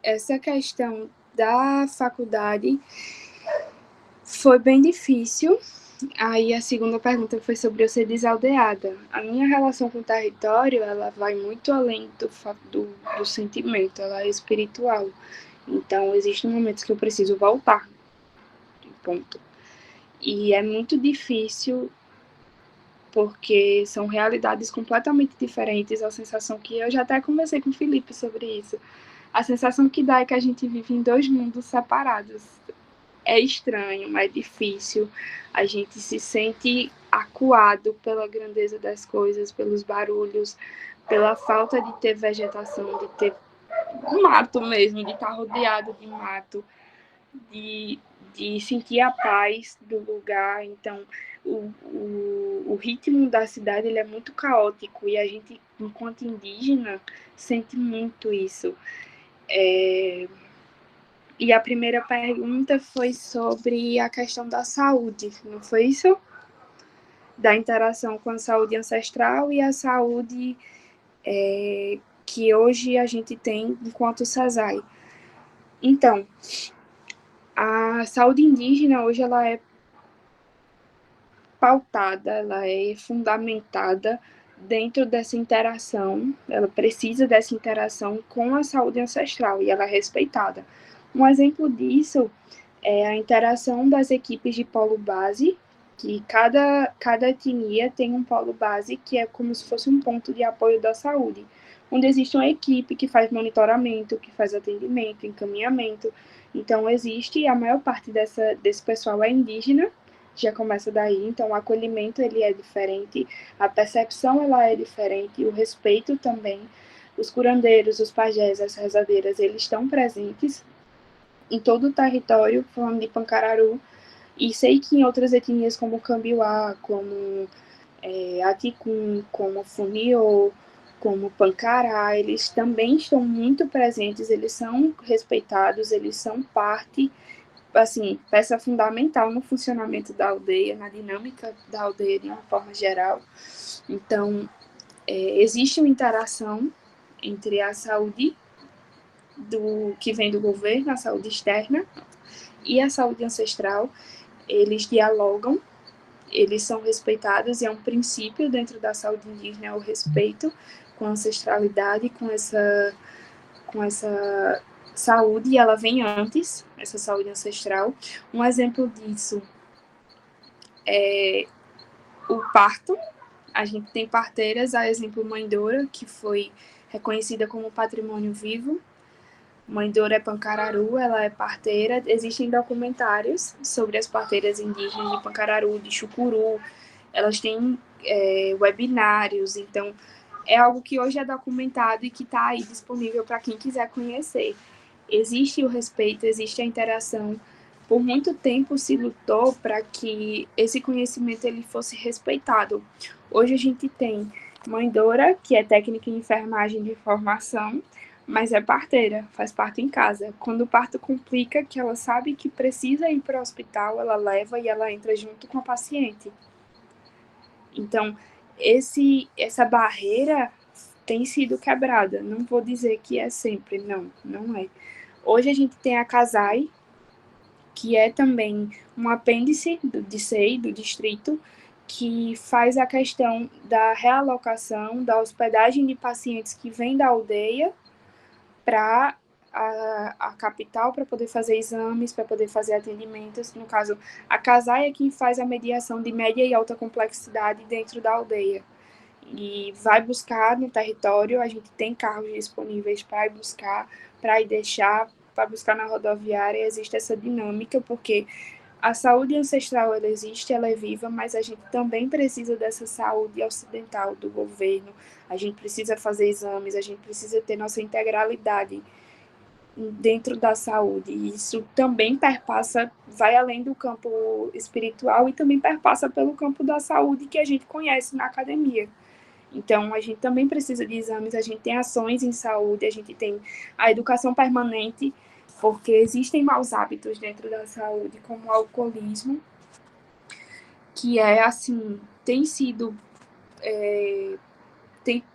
Speaker 1: essa questão da faculdade foi bem difícil. Aí a segunda pergunta foi sobre eu ser desaldeada. A minha relação com o território, ela vai muito além do sentimento, ela é espiritual. Então, existem momentos que eu preciso voltar, ponto. E é muito difícil, porque são realidades completamente diferentes. A sensação que eu já até conversei com o Felipe sobre isso. A sensação que dá é que a gente vive em dois mundos separados. É estranho, é difícil. A gente se sente acuado pela grandeza das coisas, pelos barulhos, pela falta de ter vegetação, de ter mato mesmo, de estar rodeado de mato, de de sentir a paz do lugar. Então, o ritmo da cidade ele é muito caótico e a gente, enquanto indígena, sente muito isso. E a primeira pergunta foi sobre a questão da saúde, não foi isso? Da interação com a saúde ancestral e a saúde que hoje a gente tem enquanto SASAI. Então, a saúde indígena hoje ela é pautada, ela é fundamentada dentro dessa interação, ela precisa dessa interação com a saúde ancestral e ela é respeitada. Um exemplo disso é a interação das equipes de polo base, que cada etnia tem um polo base que é como se fosse um ponto de apoio da saúde, onde existe uma equipe que faz monitoramento, que faz atendimento, encaminhamento. Então, existe, a maior parte desse pessoal é indígena, já começa daí, então o acolhimento ele é diferente, a percepção ela é diferente, o respeito também, os curandeiros, os pajés, as rezadeiras, eles estão presentes em todo o território, falando de Pancararu, e sei que em outras etnias como Cambiuá, como Aticum, como Funiô, como Pancará, eles também estão muito presentes, eles são respeitados, eles são parte, assim, peça fundamental no funcionamento da aldeia, na dinâmica da aldeia de uma forma geral. Então, existe uma interação entre a saúde que vem do governo, a saúde externa, e a saúde ancestral. Eles dialogam, eles são respeitados, e é um princípio dentro da saúde indígena o respeito com a ancestralidade, com essa saúde, e ela vem antes, essa saúde ancestral. Um exemplo disso é o parto. A gente tem parteiras, a exemplo Mãe Doura, que foi reconhecida como patrimônio vivo. Mãe Doura é Pancararu, ela é parteira. Existem documentários sobre as parteiras indígenas de Pancararu, de Chucuru. Elas têm webinários, então é algo que hoje é documentado e que está aí disponível para quem quiser conhecer. Existe o respeito, existe a interação. Por muito tempo se lutou para que esse conhecimento ele fosse respeitado. Hoje a gente tem Mãe Doura, que é técnica em enfermagem de formação, mas é parteira, faz parto em casa. Quando o parto complica, que ela sabe que precisa ir para o hospital, ela leva e ela entra junto com a paciente. Então, essa barreira tem sido quebrada. Não vou dizer que é sempre, não é. Hoje a gente tem a CASAI, que é também um apêndice do DICEI, do distrito, que faz a questão da realocação, da hospedagem de pacientes que vêm da aldeia para a capital para poder fazer exames, para poder fazer atendimentos. No caso, a CASAI é quem faz a mediação de média e alta complexidade dentro da aldeia. E vai buscar no território, a gente tem carros disponíveis para ir buscar, para ir deixar, para buscar na rodoviária. Existe essa dinâmica, porque a saúde ancestral ela existe, ela é viva, mas a gente também precisa dessa saúde ocidental do governo. A gente precisa fazer exames, a gente precisa ter nossa integralidade dentro da saúde. E isso também perpassa, vai além do campo espiritual e também perpassa pelo campo da saúde que a gente conhece na academia. Então, a gente também precisa de exames, a gente tem ações em saúde, a gente tem a educação permanente, porque existem maus hábitos dentro da saúde, como o alcoolismo, que é assim, tem sido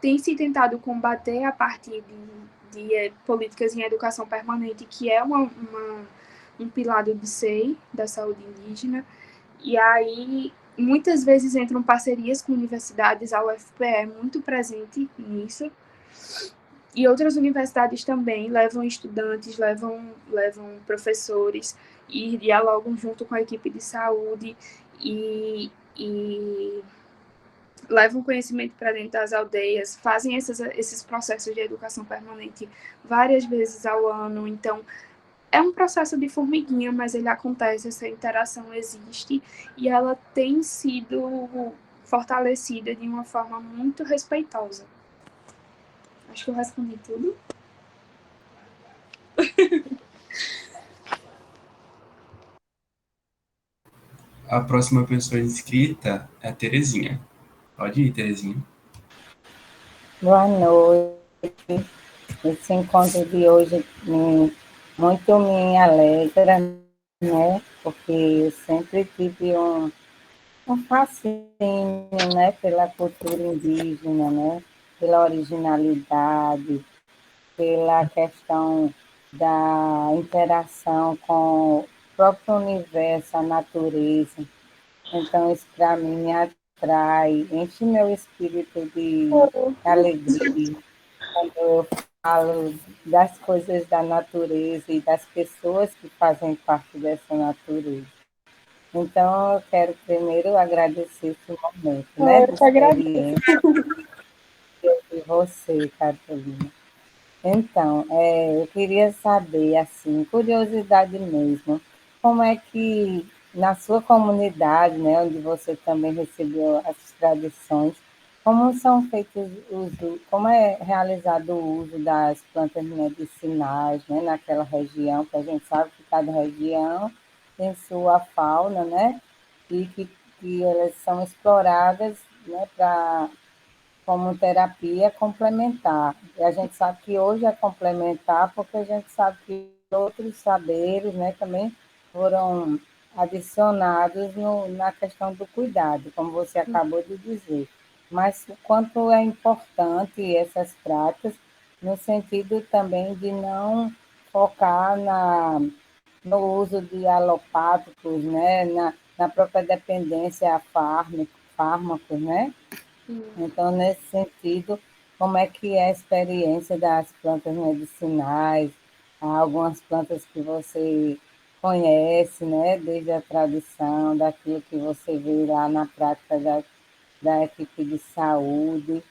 Speaker 1: tem se tentado combater a partir de políticas em educação permanente, que é um pilar do DICEI, da saúde indígena, e aí muitas vezes entram parcerias com universidades, a UFPE é muito presente nisso, e outras universidades também levam estudantes, levam professores e dialogam junto com a equipe de saúde e levam conhecimento para dentro das aldeias, fazem esses processos de educação permanente várias vezes ao ano. Então, é um processo de formiguinha, mas ele acontece, essa interação existe e ela tem sido fortalecida de uma forma muito respeitosa. Acho que eu respondi tudo.
Speaker 2: a próxima pessoa inscrita é a Terezinha. Pode ir, Terezinha.
Speaker 5: Boa noite. Esse encontro de hoje muito me alegra, né? Porque eu sempre tive um fascínio, né? Pela cultura indígena, né? Pela originalidade, pela questão da interação com o próprio universo, a natureza. Então, isso para mim me atrai, enche meu espírito de alegria quando eu falo das coisas da natureza e das pessoas que fazem parte dessa natureza. Então, eu quero primeiro agradecer esse momento, né, de
Speaker 1: Eu te agradeço.
Speaker 5: experiência de você, Carolina. Então, eu queria saber, assim, curiosidade mesmo, como é que na sua comunidade, né, onde você também recebeu as tradições, como são feitos como é realizado o uso das plantas medicinais, né, naquela região, que a gente sabe que cada região tem sua fauna, né, e que elas são exploradas, né, para como terapia complementar. E a gente sabe que hoje é complementar, porque a gente sabe que outros saberes, né, também foram adicionados na questão do cuidado, como você acabou de dizer. Mas o quanto é importante essas práticas, no sentido também de não focar no uso de alopáticos, né, na própria dependência a fármacos, né? Então, nesse sentido, como é que é a experiência das plantas medicinais? Há algumas plantas que você conhece, né, desde a tradição, daquilo que você vê lá na prática da equipe de saúde,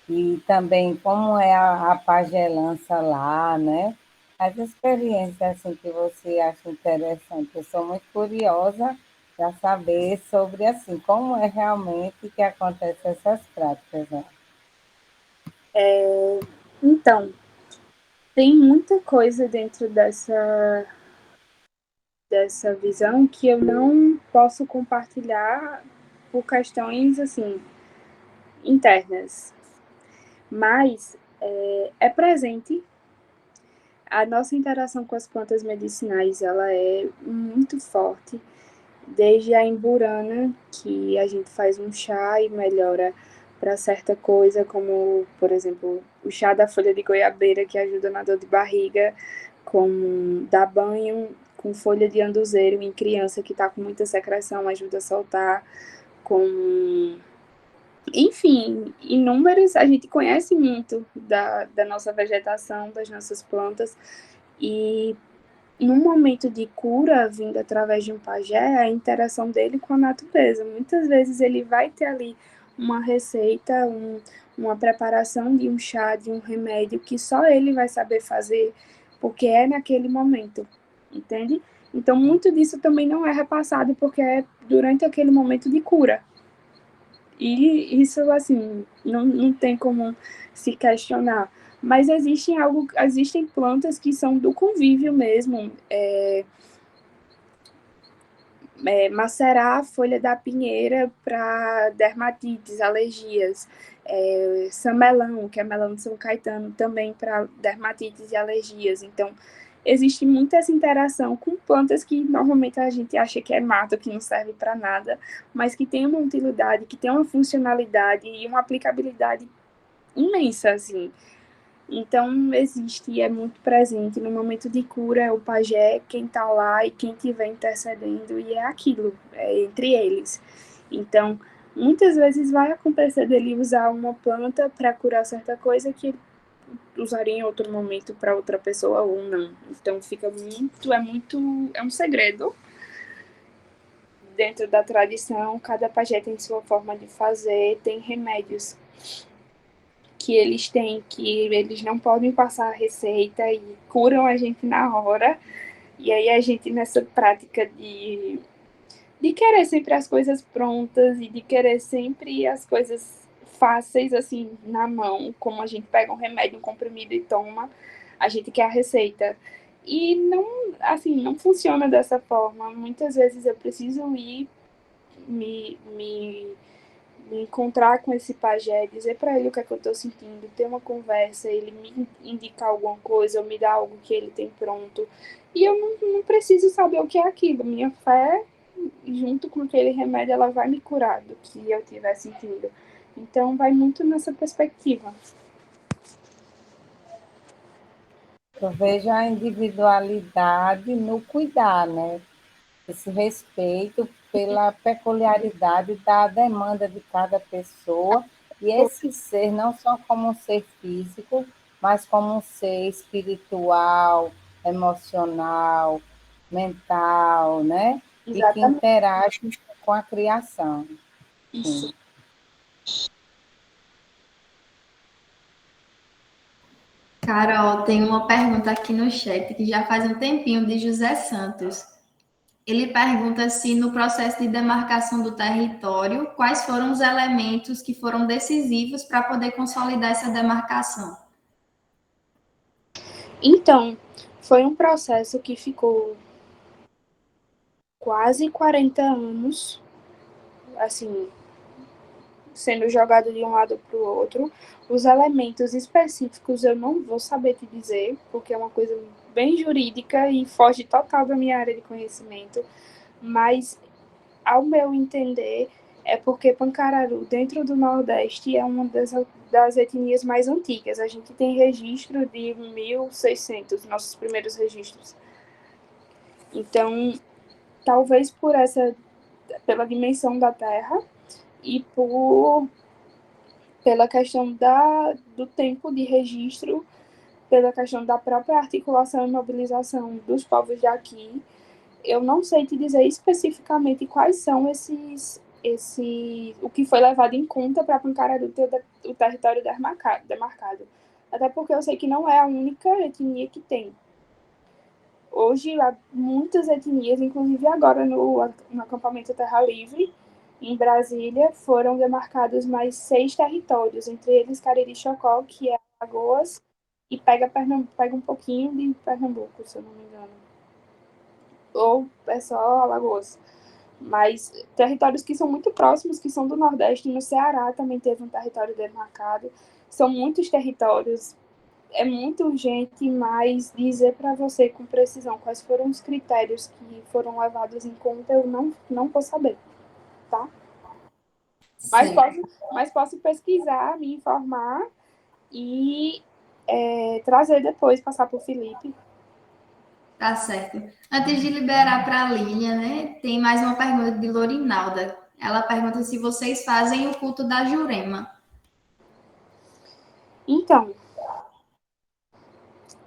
Speaker 5: e também como é a pagelança lá, né? As experiências assim, que você acha interessante. Eu sou muito curiosa para saber sobre assim, como é realmente que acontecem essas práticas, né?
Speaker 1: Então, tem muita coisa dentro dessa visão que eu não posso compartilhar por questões, assim, internas. Mas é presente. A nossa interação com as plantas medicinais, ela é muito forte. Desde a emburana, que a gente faz um chá e melhora para certa coisa, como, por exemplo, o chá da folha de goiabeira, que ajuda na dor de barriga, com dar banho com folha de anduzeiro em criança que está com muita secreção, ajuda a soltar, com... Enfim, inúmeros, a gente conhece muito da nossa vegetação, das nossas plantas, e num momento de cura vindo através de um pajé, a interação dele com a natureza. Muitas vezes ele vai ter ali uma receita, uma preparação de um chá, de um remédio que só ele vai saber fazer, porque é naquele momento, entende? Então, muito disso também não é repassado, porque é durante aquele momento de cura. E isso, assim, não tem como se questionar. Mas existem plantas que são do convívio mesmo. Macerar a folha da pinheira para dermatites, alergias. Samelão, que é melão de São Caetano, também para dermatites e alergias. Então, existe muita essa interação com plantas que normalmente a gente acha que é mato, que não serve para nada, mas que tem uma utilidade, que tem uma funcionalidade e uma aplicabilidade imensa, assim. Então, existe e é muito presente. No momento de cura, é o pajé quem está lá e quem estiver intercedendo, e é aquilo, é entre eles. Então, muitas vezes vai acontecer dele usar uma planta para curar certa coisa que ele usaria em outro momento para outra pessoa ou não. Então, é um segredo dentro da tradição. Cada pajé tem sua forma de fazer, tem remédios que eles têm, que eles não podem passar a receita e curam a gente na hora. E aí a gente, nessa prática de querer sempre as coisas prontas e de querer sempre as coisas fáceis, assim, na mão, como a gente pega um remédio, um comprimido e toma, a gente quer a receita. E não, assim, não funciona dessa forma. Muitas vezes eu preciso ir me encontrar com esse pajé, dizer para ele o que é que eu estou sentindo, ter uma conversa, ele me indicar alguma coisa, ou me dar algo que ele tem pronto. E eu não preciso saber o que é aquilo. Minha fé, junto com aquele remédio, ela vai me curar do que eu estiver sentindo. Então, vai muito nessa perspectiva.
Speaker 5: Eu vejo a individualidade no cuidar, né? Esse respeito pela peculiaridade da demanda de cada pessoa, e esse ser não só como um ser físico, mas como um ser espiritual, emocional, mental, né? E que
Speaker 1: Exatamente.
Speaker 5: interage com a criação.
Speaker 1: Isso.
Speaker 6: Carol, tem uma pergunta aqui no chat que já faz um tempinho de José Santos. Ele pergunta se no processo de demarcação do território, quais foram os elementos que foram decisivos para poder consolidar essa demarcação?
Speaker 1: Então, foi um processo que ficou quase 40 anos, assim, sendo jogado de um lado para o outro. Os elementos específicos eu não vou saber te dizer, porque é uma coisa bem jurídica e foge total da minha área de conhecimento, mas, ao meu entender, é porque Pancararu, dentro do Nordeste, é uma das etnias mais antigas. A gente tem registro de 1600, nossos primeiros registros. Então, talvez pela dimensão da terra e pela questão do tempo de registro, pela questão da própria articulação e mobilização dos povos daqui, eu não sei te dizer especificamente quais são o que foi levado em conta para Pancararu ter o território demarcado. Até porque eu sei que não é a única etnia que tem. Hoje, há muitas etnias, inclusive agora no acampamento Terra Livre, em Brasília, foram demarcados mais 6 territórios, entre eles Cariri-Chocó, que é Alagoas, e pega um pouquinho de Pernambuco, se eu não me engano. Ou é só Alagoas. Mas territórios que são muito próximos, que são do Nordeste, no Ceará também teve um território demarcado. São muitos territórios, é muito urgente, mas dizer para você com precisão quais foram os critérios que foram levados em conta, eu não vou saber, tá? Mas posso pesquisar, me informar e trazer depois, passar por Felipe.
Speaker 6: Tá certo. Antes de liberar para a Lilian, né, tem mais uma pergunta de Lorinalda. Ela pergunta se vocês fazem o culto da Jurema.
Speaker 1: Então,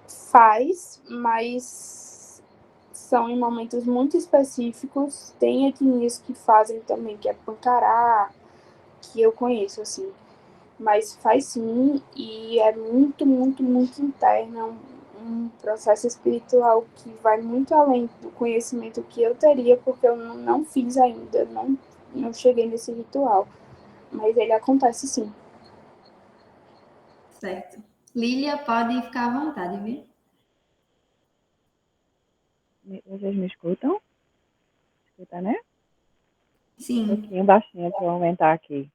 Speaker 1: faz, mas são em momentos muito específicos. Tem etnias que fazem também, que é Pancará, que eu conheço, assim. Mas faz sim, e é muito, muito, muito interno, um processo espiritual que vai muito além do conhecimento que eu teria, porque eu não fiz ainda, não cheguei nesse ritual. Mas ele acontece sim.
Speaker 6: Certo. Lília, pode ficar à vontade, viu?
Speaker 7: Vocês me escutam? Escuta, né?
Speaker 6: Sim.
Speaker 7: Um pouquinho baixinho para eu aumentar aqui.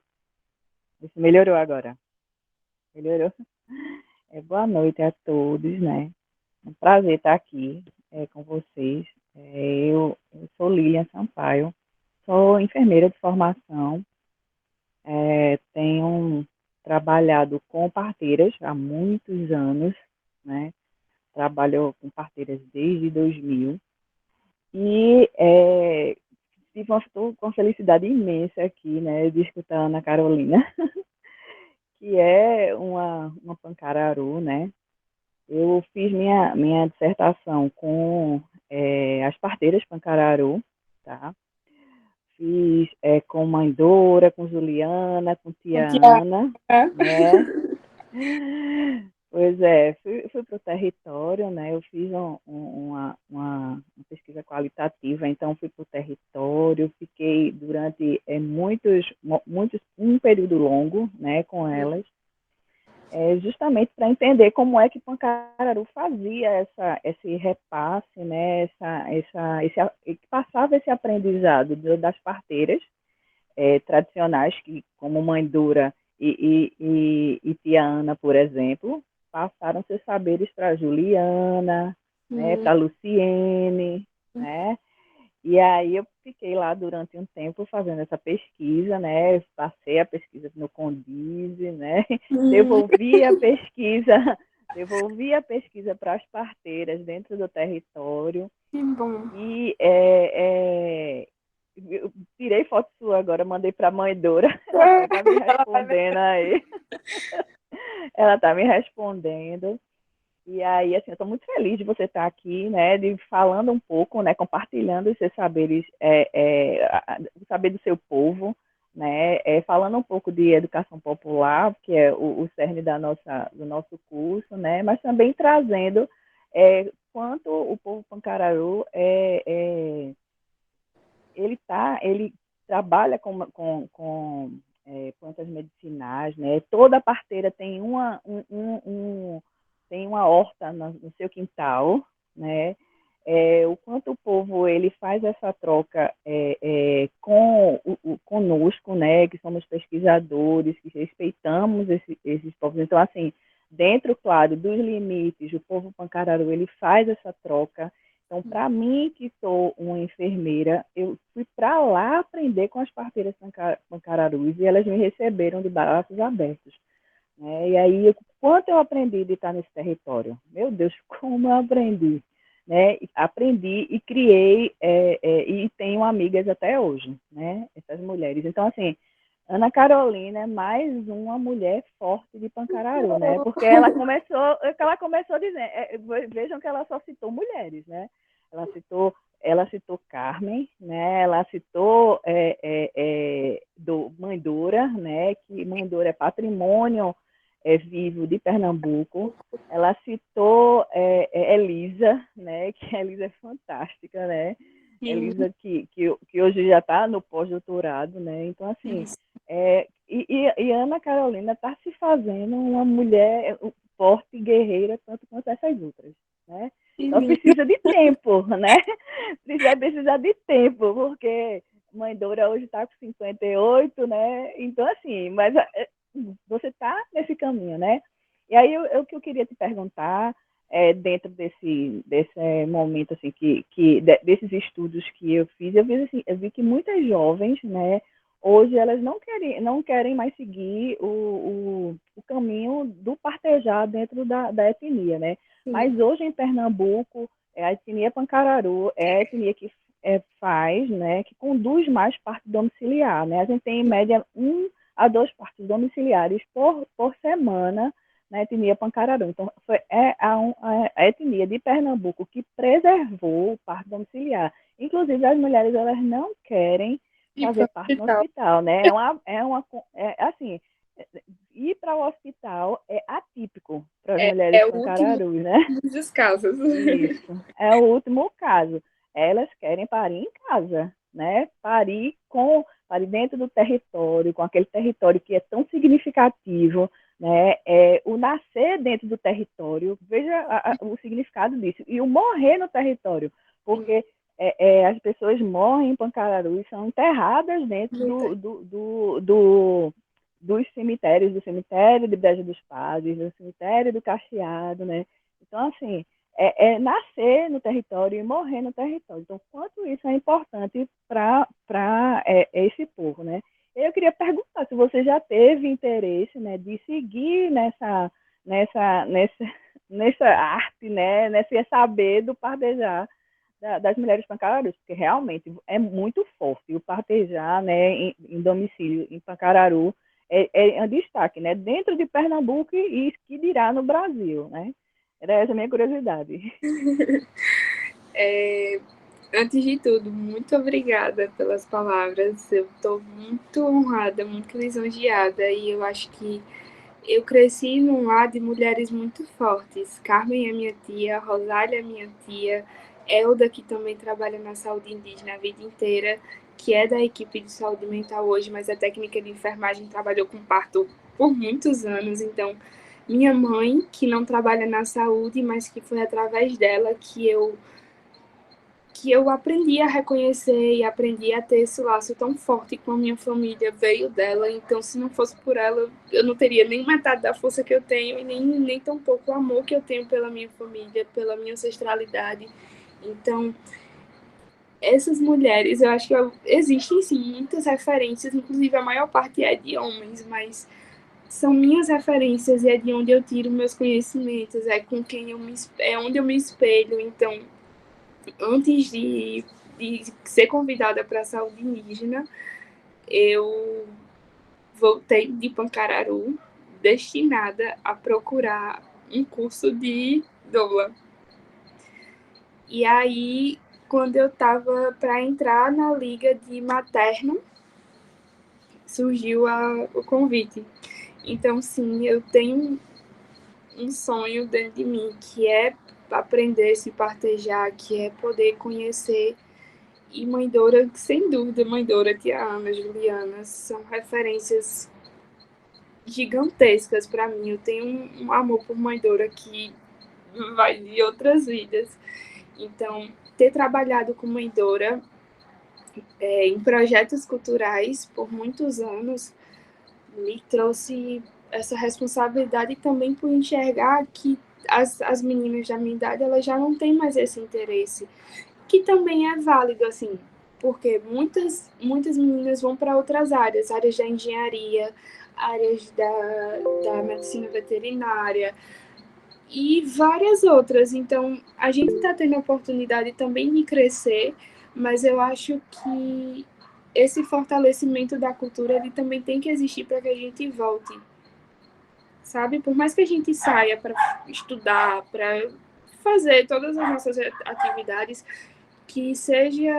Speaker 7: Isso melhorou agora. Melhorou? Boa noite a todos, né? É um prazer estar aqui com vocês. Eu sou Lilian Sampaio, sou enfermeira de formação, tenho trabalhado com parteiras há muitos anos, né? Trabalho com parteiras desde 2000 e estou com uma felicidade imensa aqui, né, de escutar a Ana Carolina, que é uma Pancararu, né? Eu fiz minha dissertação com as parteiras Pancararu, tá? Fiz com Mãe Dora, com Juliana, com Tia Ana, né? Pois é, fui para o território, né? Eu fiz uma pesquisa qualitativa, então fui para o território, fiquei durante um período longo, né, com elas, justamente para entender como é que Pancararu fazia esse repasse, né, passava esse aprendizado das parteiras tradicionais, como Mãe Dura e Tia Ana, por exemplo, passaram seus saberes para Juliana, né, para Luciene, né? E aí eu fiquei lá durante um tempo fazendo essa pesquisa, né? Passei a pesquisa no Condize, né? Devolvi a pesquisa para as parteiras dentro do território.
Speaker 1: Que bom.
Speaker 7: E eu tirei foto sua agora, mandei para a Mãe Dora. Ela está me respondendo aí. Ela está me respondendo. E aí, assim, eu estou muito feliz de você estar aqui, né, de falando um pouco, né, compartilhando os seus saberes, o saber do seu povo, né, falando um pouco de educação popular, que é o cerne do nosso curso, né, mas também trazendo quanto o povo pancararu ele trabalha com plantas medicinais, né, toda parteira tem tem uma horta no seu quintal, né? O quanto o povo ele faz essa troca conosco, né? Que somos pesquisadores, que respeitamos esses povos. Então, assim, dentro, claro, dos limites, o povo pancararu ele faz essa troca. Então, para mim, que sou uma enfermeira, eu fui para lá aprender com as parteiras pancararus e elas me receberam de braços abertos. E aí, quanto eu aprendi de estar nesse território? Meu Deus, como eu aprendi! Né? Aprendi e criei, e tenho amigas até hoje, né? Essas mulheres. Então, assim, Ana Carolina é mais uma mulher forte de Pancararu, né? Porque ela começou dizendo, vejam que ela só citou mulheres, né? Ela citou Carmen, né? Ela citou do Mãe Dura, né? Que Mãe Dura é patrimônio vivo de Pernambuco. Ela citou Elisa, né? Que a Elisa é fantástica, né? Elisa que hoje já está no pós-doutorado, né? Então, assim, e Ana Carolina está se fazendo uma mulher forte e guerreira, tanto quanto essas outras, né? Só precisa de tempo, né? Precisa de tempo, porque Mãe Dora hoje está com 58, né? Então, assim, mas você está nesse caminho, né? E aí, o que eu queria te perguntar, dentro desse momento, assim, desses estudos que eu fiz, eu vi que muitas jovens, né, hoje elas não querem mais seguir o caminho do partejar dentro da etnia, né? Sim. Mas hoje em Pernambuco, a etnia pancararu é a etnia que faz, né, que conduz mais parte domiciliar, né? A gente tem em média 1 a 2 partes domiciliares por semana na etnia pancararu. Então, é a etnia de Pernambuco que preservou parte domiciliar. Inclusive, as mulheres elas não querem fazer parte do hospital, né? Assim, ir para o hospital é atípico para as mulheres pancararus, né?
Speaker 1: Dos casos.
Speaker 7: Isso, é o último caso. Elas querem parir em casa, né? Parir dentro do território, com aquele território que é tão significativo, né? O nascer dentro do território, veja o significado disso, e o morrer no território, porque as pessoas morrem em Pancararu e são enterradas dentro dos cemitérios, do cemitério de Brejo dos Padres, do cemitério do Cacheado, né? Então, assim, nascer no território e morrer no território. Então, quanto isso é importante para esse povo, né? Eu queria perguntar se você já teve interesse, né, de seguir nessa arte, né, nesse saber do partejar das mulheres pancararus, porque realmente é muito forte o partejar, né, em domicílio em Pancararu é um destaque, né, dentro de Pernambuco e que dirá no Brasil, né? Era essa a minha curiosidade.
Speaker 1: Antes de tudo, muito obrigada pelas palavras. Eu estou muito honrada, muito lisonjeada, e eu acho que eu cresci num lar de mulheres muito fortes. Carmen é minha tia, Rosália é minha tia, Elda, que também trabalha na saúde indígena a vida inteira, que é da equipe de saúde mental hoje, mas a técnica de enfermagem trabalhou com parto por muitos anos. Então, minha mãe, que não trabalha na saúde, mas que foi através dela que que eu aprendi a reconhecer e aprendi a ter esse laço tão forte com a minha família, veio dela. Então, se não fosse por ela, eu não teria nem metade da força que eu tenho e nem tão pouco o amor que eu tenho pela minha família, pela minha ancestralidade. Então, essas mulheres, eu acho que existem sim muitas referências, inclusive a maior parte é de homens, mas são minhas referências e é de onde eu tiro meus conhecimentos, é com quem é onde eu me espelho. Então, antes de ser convidada para a saúde indígena, eu voltei de Pancararu destinada a procurar um curso de doula. E aí, quando eu estava para entrar na liga de materno, surgiu o convite. Então, sim, eu tenho um sonho dentro de mim, que é aprender a se partejar, que é poder conhecer. E Mãe Dora, sem dúvida, Mãe Dora, Tia Ana, Juliana, são referências gigantescas para mim. Eu tenho um amor por Mãe Dora que vai de outras vidas. Então, ter trabalhado com Mãe Dora em projetos culturais por muitos anos me trouxe essa responsabilidade também por enxergar que as meninas da minha idade, elas já não têm mais esse interesse, que também é válido, assim, porque muitas meninas vão para outras áreas da engenharia, áreas da medicina veterinária e várias outras. Então, a gente está tendo a oportunidade também de crescer, mas eu acho que esse fortalecimento da cultura ele também tem que existir para que a gente volte, sabe? Por mais que a gente saia para estudar, para fazer todas as nossas atividades, que seja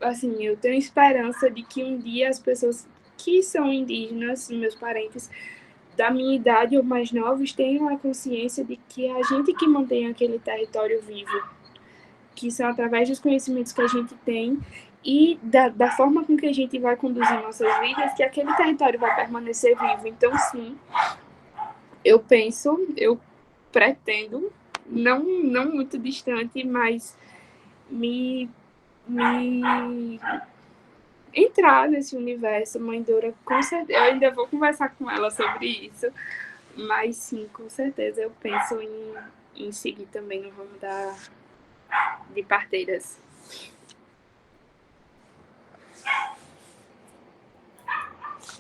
Speaker 1: assim, eu tenho esperança de que um dia as pessoas que são indígenas, meus parentes da minha idade ou mais novos, tenham a consciência de que é a gente que mantém aquele território vivo, que são através dos conhecimentos que a gente tem e da forma com que a gente vai conduzir nossas vidas, que aquele território vai permanecer vivo. Então, sim, eu pretendo, não muito distante, mas me entrar nesse universo. Mãe Dora, com certeza, eu ainda vou conversar com ela sobre isso, mas sim, com certeza eu penso em seguir também no ramo de parteiras.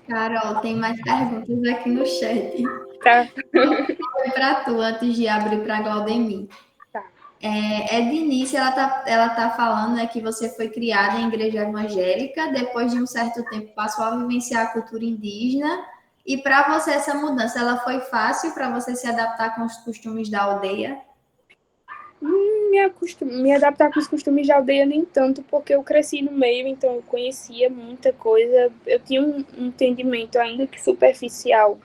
Speaker 6: Carol, tem mais perguntas aqui no chat.
Speaker 1: Tá.
Speaker 6: Para tu, antes de abrir para a Glaudemir.
Speaker 1: Tá.
Speaker 6: De início, ela tá falando, né, que você foi criada em igreja evangélica, depois de um certo tempo passou a vivenciar a cultura indígena, e para você essa mudança, ela foi fácil para você se adaptar com os costumes da aldeia?
Speaker 1: Me adaptar com os costumes de aldeia nem tanto, porque eu cresci no meio, então eu conhecia muita coisa, eu tinha um entendimento ainda que superficial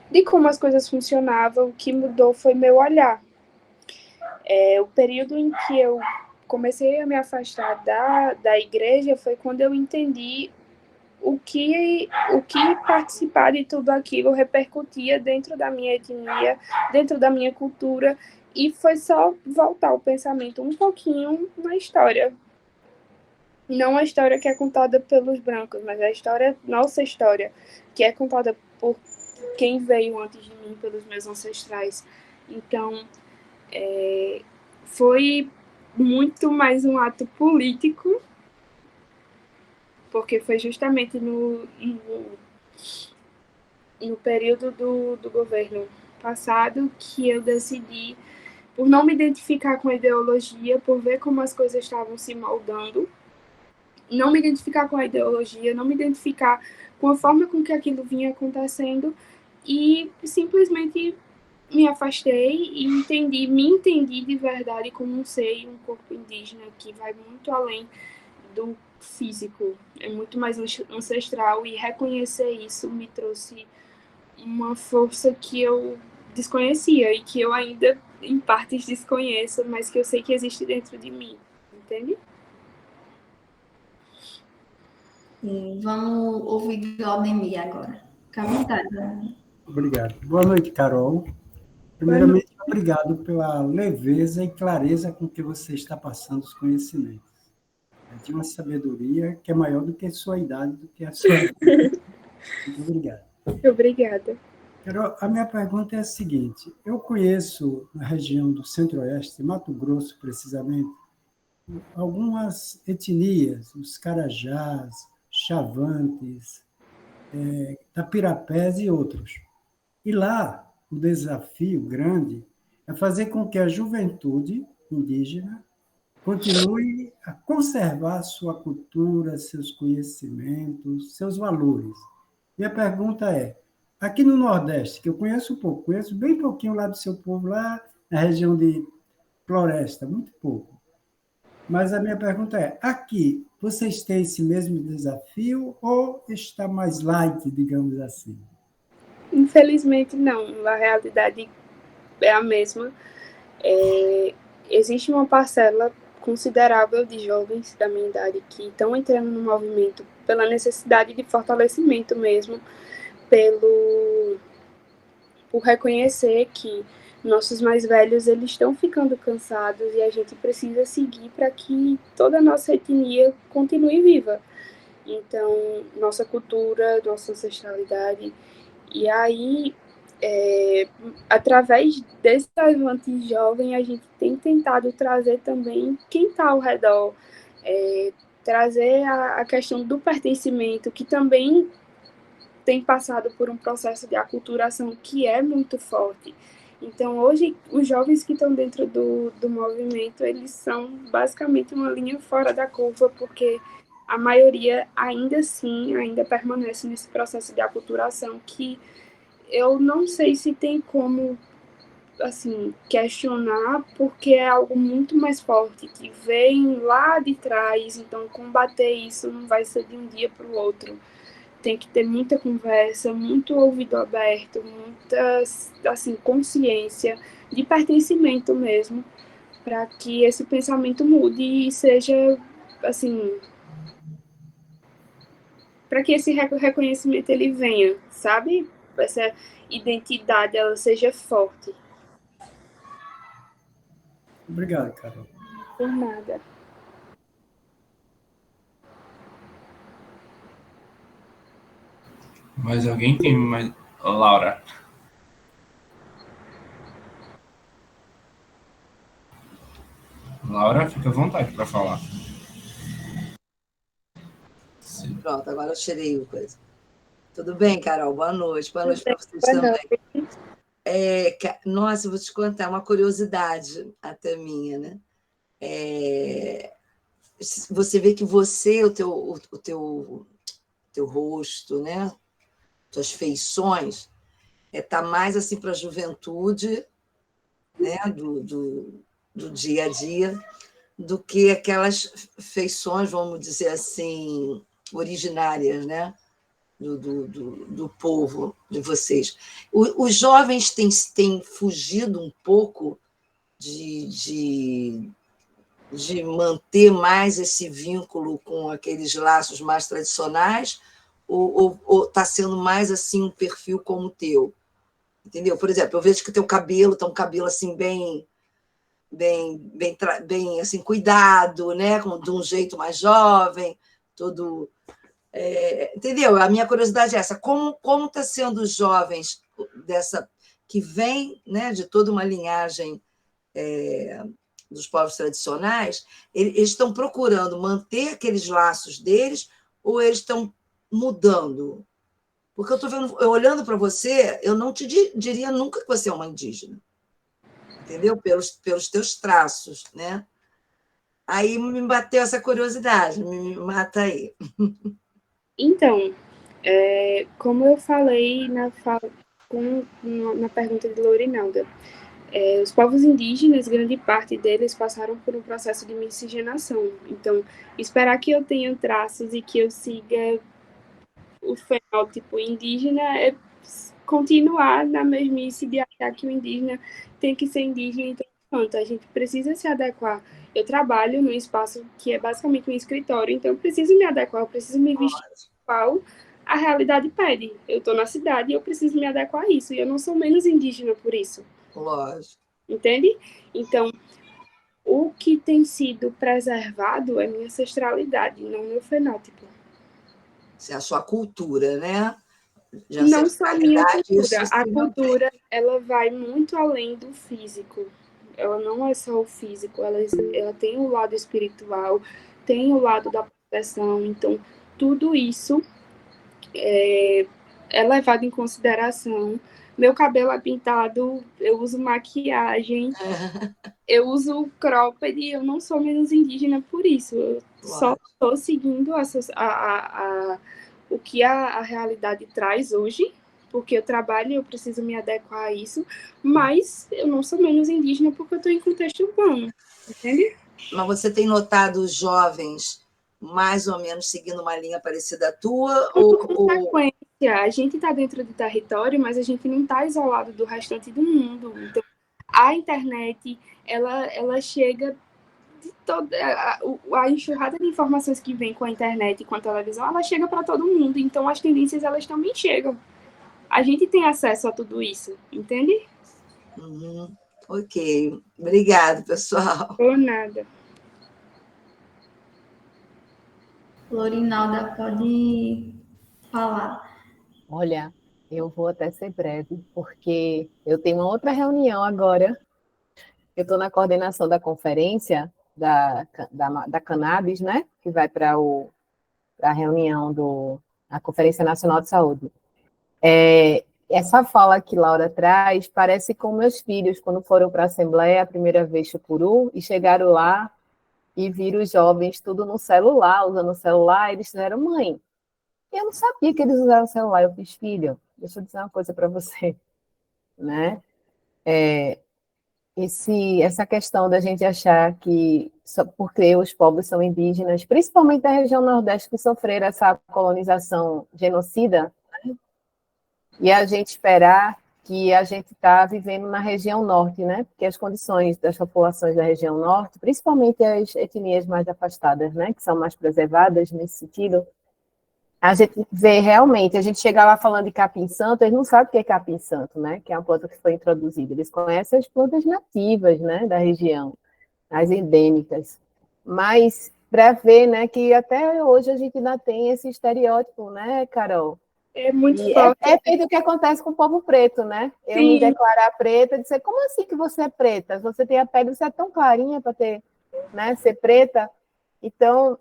Speaker 1: de como as coisas funcionavam. O que mudou foi meu olhar. O período em que eu comecei a me afastar da igreja foi quando eu entendi o que participar de tudo aquilo repercutia dentro da minha etnia, dentro da minha cultura, e foi só voltar o pensamento um pouquinho na história. Não a história que é contada pelos brancos, mas a nossa história, que é contada por quem veio antes de mim, pelos meus ancestrais. Então, foi muito mais um ato político, porque foi justamente no período do governo passado que eu decidi, por não me identificar com a ideologia, por ver como as coisas estavam se moldando, não me identificar com a ideologia, não me identificar com a forma com que aquilo vinha acontecendo, e simplesmente me afastei e me entendi de verdade como um ser e um corpo indígena que vai muito além do físico, é muito mais ancestral, e reconhecer isso me trouxe uma força que eu desconhecia e que eu ainda em partes desconheço, mas que eu sei que existe dentro de mim, entende?
Speaker 6: Sim, vamos ouvir Glaudemir agora. Fica à vontade.
Speaker 8: Obrigado. Boa noite, Carol. Primeiramente, obrigado pela leveza e clareza com que você está passando os conhecimentos. É de uma sabedoria que é maior do que a sua idade, do que a sua vida. Muito obrigado.
Speaker 1: Obrigada.
Speaker 8: Carol, a minha pergunta é a seguinte: eu conheço na região do Centro-Oeste, Mato Grosso precisamente, algumas etnias, os Carajás, Chavantes, Tapirapés e outros. E lá, o desafio grande é fazer com que a juventude indígena continue a conservar sua cultura, seus conhecimentos, seus valores. E a pergunta é, aqui no Nordeste, que eu conheço um pouco, conheço bem pouquinho lá do seu povo, lá na região de Floresta, muito pouco. Mas a minha pergunta é, aqui, vocês têm esse mesmo desafio ou está mais light, digamos assim?
Speaker 1: Infelizmente, não. A realidade é a mesma. Existe uma parcela considerável de jovens da minha idade que estão entrando no movimento pela necessidade de fortalecimento mesmo, por reconhecer que nossos mais velhos eles estão ficando cansados e a gente precisa seguir para que toda a nossa etnia continue viva. Então, nossa cultura, nossa ancestralidade. E aí, através desse levante jovem, a gente tem tentado trazer também quem está ao redor, trazer a questão do pertencimento, que também tem passado por um processo de aculturação que é muito forte. Então, hoje, os jovens que estão dentro do movimento, eles são basicamente uma linha fora da curva, porque a maioria, ainda assim, ainda permanece nesse processo de aculturação que eu não sei se tem como, assim, questionar, porque é algo muito mais forte, que vem lá de trás, então combater isso não vai ser de um dia para o outro. Tem que ter muita conversa, muito ouvido aberto, muita, assim, consciência de pertencimento mesmo, para que esse pensamento mude e seja, assim, para que esse reconhecimento ele venha, sabe? Essa identidade ela seja forte.
Speaker 8: Obrigado, Carol.
Speaker 1: Por nada.
Speaker 2: Mas alguém tem mais... Laura. Laura, fica à vontade para falar.
Speaker 9: Sim. Pronto, agora eu tirei o coisa. Tudo bem, Carol? Boa noite. Boa noite para vocês também. Nossa, eu vou te contar uma curiosidade até minha, né? Você vê que você, o teu rosto, né? Tuas feições, tá mais assim para a juventude, né? Do dia a dia, do que aquelas feições, vamos dizer assim, originárias, né? Do povo de vocês. Os jovens têm fugido um pouco de manter mais esse vínculo com aqueles laços mais tradicionais, ou está sendo mais assim um perfil como o teu? Entendeu? Por exemplo, eu vejo que o teu cabelo está um cabelo assim bem assim, cuidado, né? De um jeito mais jovem, todo... entendeu? A minha curiosidade é essa. Como está sendo os jovens dessa que vem, né, de toda uma linhagem dos povos tradicionais, eles estão procurando manter aqueles laços deles ou eles estão mudando? Porque eu estou vendo, olhando para você, eu não te diria nunca que você é uma indígena, entendeu? Pelos teus traços, né? Aí me bateu essa curiosidade, me mata aí.
Speaker 1: Então, como eu falei na pergunta de Lourinalda, os povos indígenas, grande parte deles passaram por um processo de miscigenação. Então, esperar que eu tenha traços e que eu siga o fenótipo indígena é continuar na mesmice de achar que o indígena tem que ser indígena em todo canto. A gente precisa se adequar. Eu trabalho num espaço que é basicamente um escritório, então eu preciso me adequar, eu preciso me vestir qual a realidade pede. Eu estou na cidade e eu preciso me adequar a isso, e eu não sou menos indígena por isso.
Speaker 9: Lógico.
Speaker 1: entende? Então, o que tem sido preservado é minha ancestralidade, não meu fenótipo.
Speaker 9: É a sua cultura, né? De
Speaker 1: Não só a minha
Speaker 9: ancestralidade,
Speaker 1: cultura.
Speaker 9: isso
Speaker 1: A
Speaker 9: se mantém.
Speaker 1: cultura, ela vai muito além do físico. Ela não é só o físico, ela tem o lado espiritual, tem o lado da proteção. Então, tudo isso é levado em consideração. Meu cabelo é pintado, eu uso maquiagem, eu uso cropped, eu não sou menos indígena por isso. Eu só estou seguindo o que a realidade traz hoje, porque eu trabalho e eu preciso me adequar a isso, mas eu não sou menos indígena porque eu estou em contexto urbano, entende?
Speaker 9: Mas você tem notado os jovens mais ou menos seguindo uma linha parecida à tua?
Speaker 1: A gente está dentro do território, mas a gente não está isolado do restante do mundo. Então, a internet, ela chega de toda a enxurrada de informações que vem com a internet e com a televisão, ela chega para todo mundo. Então, as tendências, elas também chegam. A gente tem acesso a tudo isso, entende?
Speaker 9: Ok. Obrigada, pessoal.
Speaker 1: Por nada.
Speaker 6: Florinalda, pode falar.
Speaker 4: Olha, eu vou até ser breve, porque eu tenho uma outra reunião agora. Eu estou na coordenação da conferência da Cannabis, né? Que vai para a reunião da Conferência Nacional de Saúde. Essa fala que Laura traz parece com meus filhos, quando foram para a Assembleia a primeira vez, Chucuru, e chegaram lá e viram os jovens tudo no celular, usando o celular, e eles disseram, mãe, eu não sabia que eles usavam celular. Eu fiz, filho, deixa eu dizer uma coisa para você, né? Essa questão da gente achar que, porque os povos são indígenas, principalmente da região Nordeste, que sofreram essa colonização genocida, né? E a gente esperar que a gente está vivendo na região Norte, né? Porque as condições das populações da região Norte, principalmente as etnias mais afastadas, né? Que são mais preservadas nesse sentido, a gente vê realmente, a gente chega lá falando de capim-santo, eles não sabem o que é capim-santo, né? Que é uma planta que foi introduzida. Eles conhecem as plantas nativas, né, da região, as endêmicas. Mas para ver, né, que até hoje a gente ainda tem esse estereótipo, né, Carol?
Speaker 1: É muito
Speaker 4: forte. É feito o que acontece com o povo preto, né? Eu me declarar preta, dizer, como assim que você é preta? Você tem a pele, você é tão clarinha para ter, né, ser preta. Então,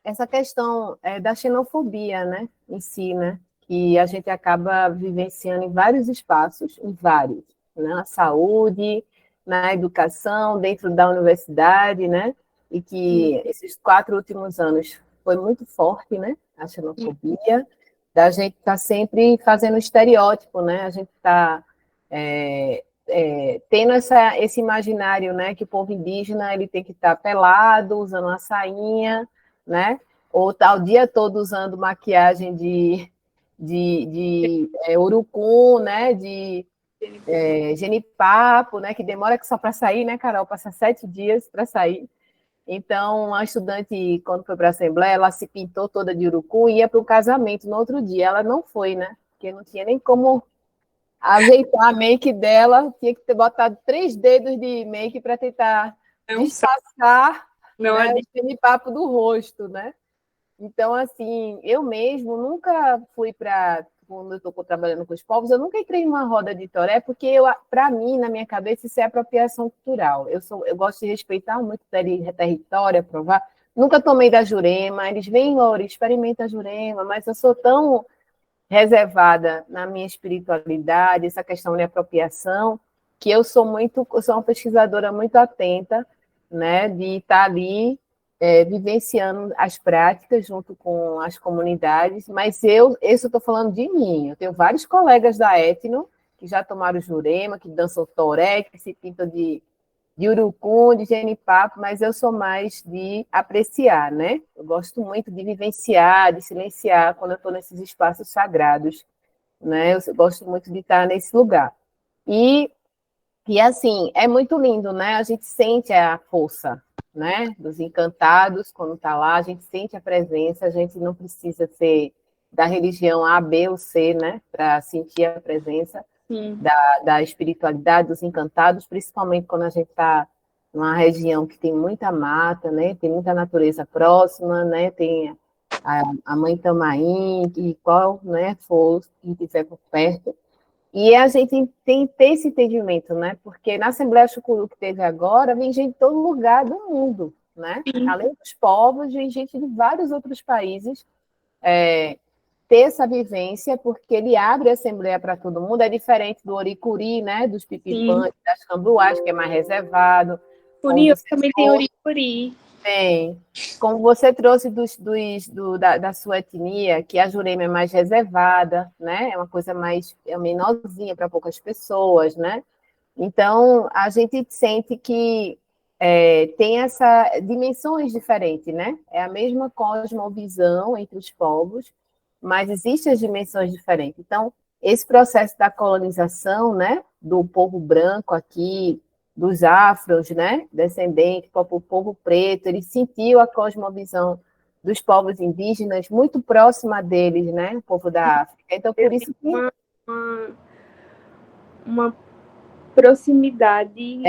Speaker 4: essa questão da xenofobia, né, em si, né, que a gente acaba vivenciando em vários espaços, né, na saúde, na educação, dentro da universidade, né, e que esses 4 últimos anos foi muito forte, né, a xenofobia, da gente estar sempre fazendo estereótipo, né, a gente está tendo esse imaginário, né, que o povo indígena ele tem que estar pelado, usando uma sainha, né? Ou tá o dia todo usando maquiagem de urucum, né? De genipapo, né? Que demora só para sair, né, Carol? Passa 7 dias para sair. Então, a estudante, quando foi para a Assembleia, ela se pintou toda de urucum e ia para o casamento no outro dia. Ela não foi, né? Porque não tinha nem como ajeitar a make dela, tinha que ter botado 3 dedos de make para tentar disfarçar o genipapo do rosto, né? Então, assim, eu mesmo nunca fui para, quando eu estou trabalhando com os povos, eu nunca entrei numa roda de toré, porque, para mim, na minha cabeça, isso é apropriação cultural. Eu gosto de respeitar muito o território, aprovar. Nunca tomei da Jurema, eles vêm, Laura, experimenta a Jurema, mas eu sou tão reservada na minha espiritualidade, essa questão de apropriação, que eu sou uma pesquisadora muito atenta, né, de estar ali vivenciando as práticas junto com as comunidades, mas isso eu estou falando de mim. Eu tenho vários colegas da Etno que já tomaram Jurema, que dançam toré, que se pintam de urucum, de genipapo, mas eu sou mais de apreciar, né? Eu gosto muito de vivenciar, de silenciar quando eu estou nesses espaços sagrados, né? Eu gosto muito de estar nesse lugar. E assim, é muito lindo, né? A gente sente a força, né? Dos encantados, quando está lá, a gente sente a presença, a gente não precisa ser da religião A, B ou C, né? Para sentir a presença. da espiritualidade, dos encantados, principalmente quando a gente está numa região que tem muita mata, né? Tem muita natureza próxima, né? Tem a Mãe Tamaim, que qual, né, for que estiver por perto. E a gente tem que ter esse entendimento, né? Porque na Assembleia Chucuru que teve agora, vem gente de todo lugar do mundo, né? Além dos povos, vem gente de vários outros países ter essa vivência, porque ele abre a Assembleia para todo mundo, é diferente do Oricuri, né? Dos pipipãs, das cambuás, que é mais reservado.
Speaker 1: Curi, também tem Oricuri.
Speaker 4: Tem. Como você trouxe da sua etnia, que a Jurema é mais reservada, né? É uma coisa mais menorzinha para poucas pessoas, né? Então, a gente sente que tem dimensões diferentes, né? É a mesma cosmovisão entre os povos, mas existem as dimensões diferentes. Então, esse processo da colonização, né? Do povo branco aqui, dos afros, né, descendentes, o povo preto, ele sentiu a cosmovisão dos povos indígenas muito próxima deles, né, o povo da África. Então, por isso que...
Speaker 1: Uma proximidade...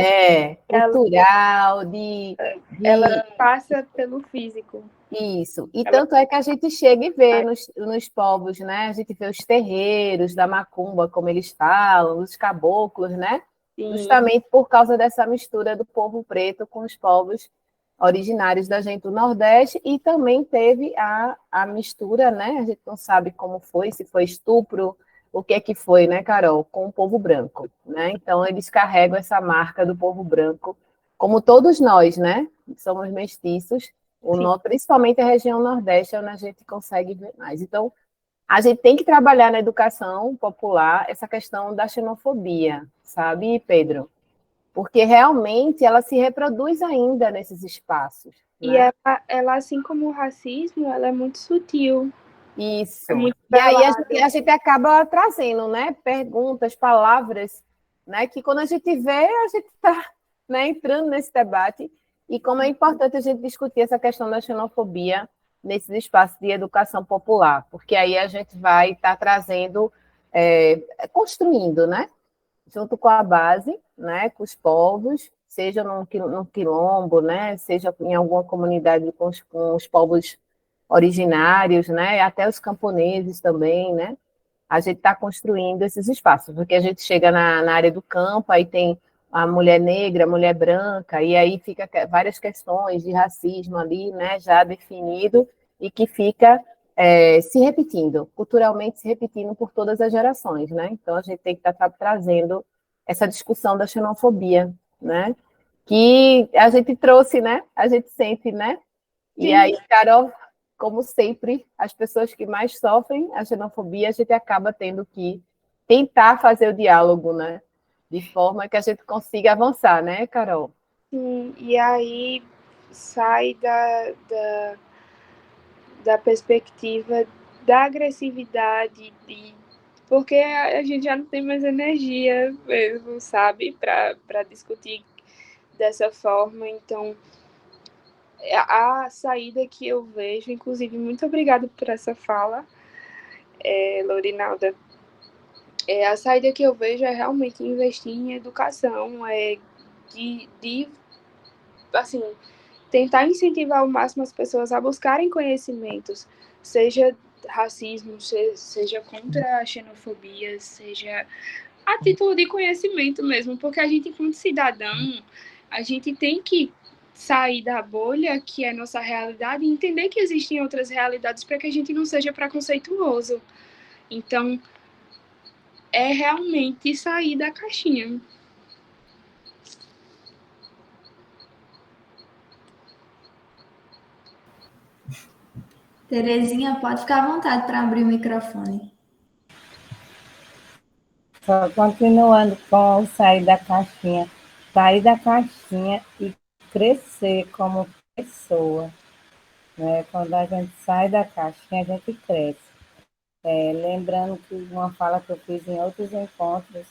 Speaker 4: cultural,
Speaker 1: ela passa pelo físico.
Speaker 4: Isso. E tanto é que a gente chega e vê nos povos, né, a gente vê os terreiros da macumba, como eles falam, os caboclos, né, justamente por causa dessa mistura do povo preto com os povos originários da gente do Nordeste, e também teve a mistura, né? A gente não sabe como foi, se foi estupro, o que é que foi, né, Carol? Com o povo branco, né? Então, eles carregam essa marca do povo branco, como todos nós, né? Somos mestiços, principalmente a região Nordeste, é onde a gente consegue ver mais. Então, a gente tem que trabalhar na educação popular essa questão da xenofobia, sabe, Pedro? Porque realmente ela se reproduz ainda nesses espaços.
Speaker 1: E ela, assim como o racismo, ela é muito sutil.
Speaker 4: Isso. E aí a gente acaba trazendo, né, perguntas, palavras, né, que quando a gente vê, a gente está, né, entrando nesse debate. E como é importante a gente discutir essa questão da xenofobia nesses espaços de educação popular, porque aí a gente vai estar trazendo, construindo, né, junto com a base, né, com os povos, seja num quilombo, né, seja em alguma comunidade com os povos originários, né, até os camponeses também, né, a gente está construindo esses espaços, porque a gente chega na área do campo, aí tem a mulher negra, a mulher branca, e aí fica várias questões de racismo ali, né, já definido, e que fica se repetindo, culturalmente se repetindo por todas as gerações, né? Então a gente tem que estar trazendo essa discussão da xenofobia, né? Que a gente trouxe, né? A gente sente, né? Sim. E aí, Carol, como sempre, as pessoas que mais sofrem a xenofobia, a gente acaba tendo que tentar fazer o diálogo, né? De forma que a gente consiga avançar, né, Carol?
Speaker 1: Sim, e aí sai da perspectiva da agressividade, porque a gente já não tem mais energia mesmo, sabe, para discutir dessa forma. Então, a saída que eu vejo, inclusive, muito obrigada por essa fala, Lorinalda. A saída que eu vejo é realmente investir em educação, assim, tentar incentivar ao máximo as pessoas a buscarem conhecimentos, seja racismo, seja contra a xenofobia, seja a título de conhecimento mesmo, porque a gente, enquanto cidadão, a gente tem que sair da bolha, que é nossa realidade, e entender que existem outras realidades para que a gente não seja preconceituoso. Então, é realmente sair da caixinha.
Speaker 6: Terezinha, pode ficar à vontade para abrir o microfone.
Speaker 5: Só continuando com sair da caixinha e crescer como pessoa, né? Quando a gente sai da caixinha, a gente cresce. Lembrando que uma fala que eu fiz em outros encontros,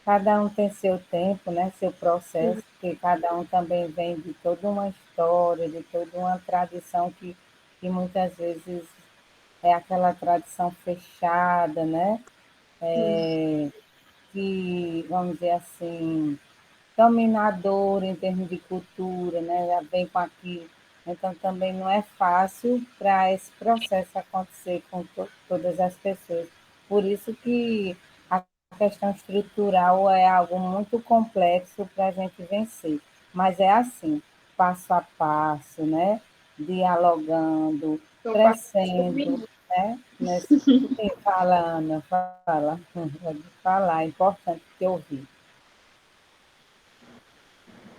Speaker 5: cada um tem seu tempo, né? Seu processo, porque cada um também vem de toda uma história, de toda uma tradição que muitas vezes é aquela tradição fechada, né? que, vamos dizer assim, dominador em termos de cultura, né? Já vem com aqui. Então, também não é fácil para esse processo acontecer com todas as pessoas. Por isso que a questão estrutural é algo muito complexo para a gente vencer. Mas é assim, passo a passo, né? Dialogando, crescendo, né? Fala, Ana, fala. Pode falar, é importante te ouvir.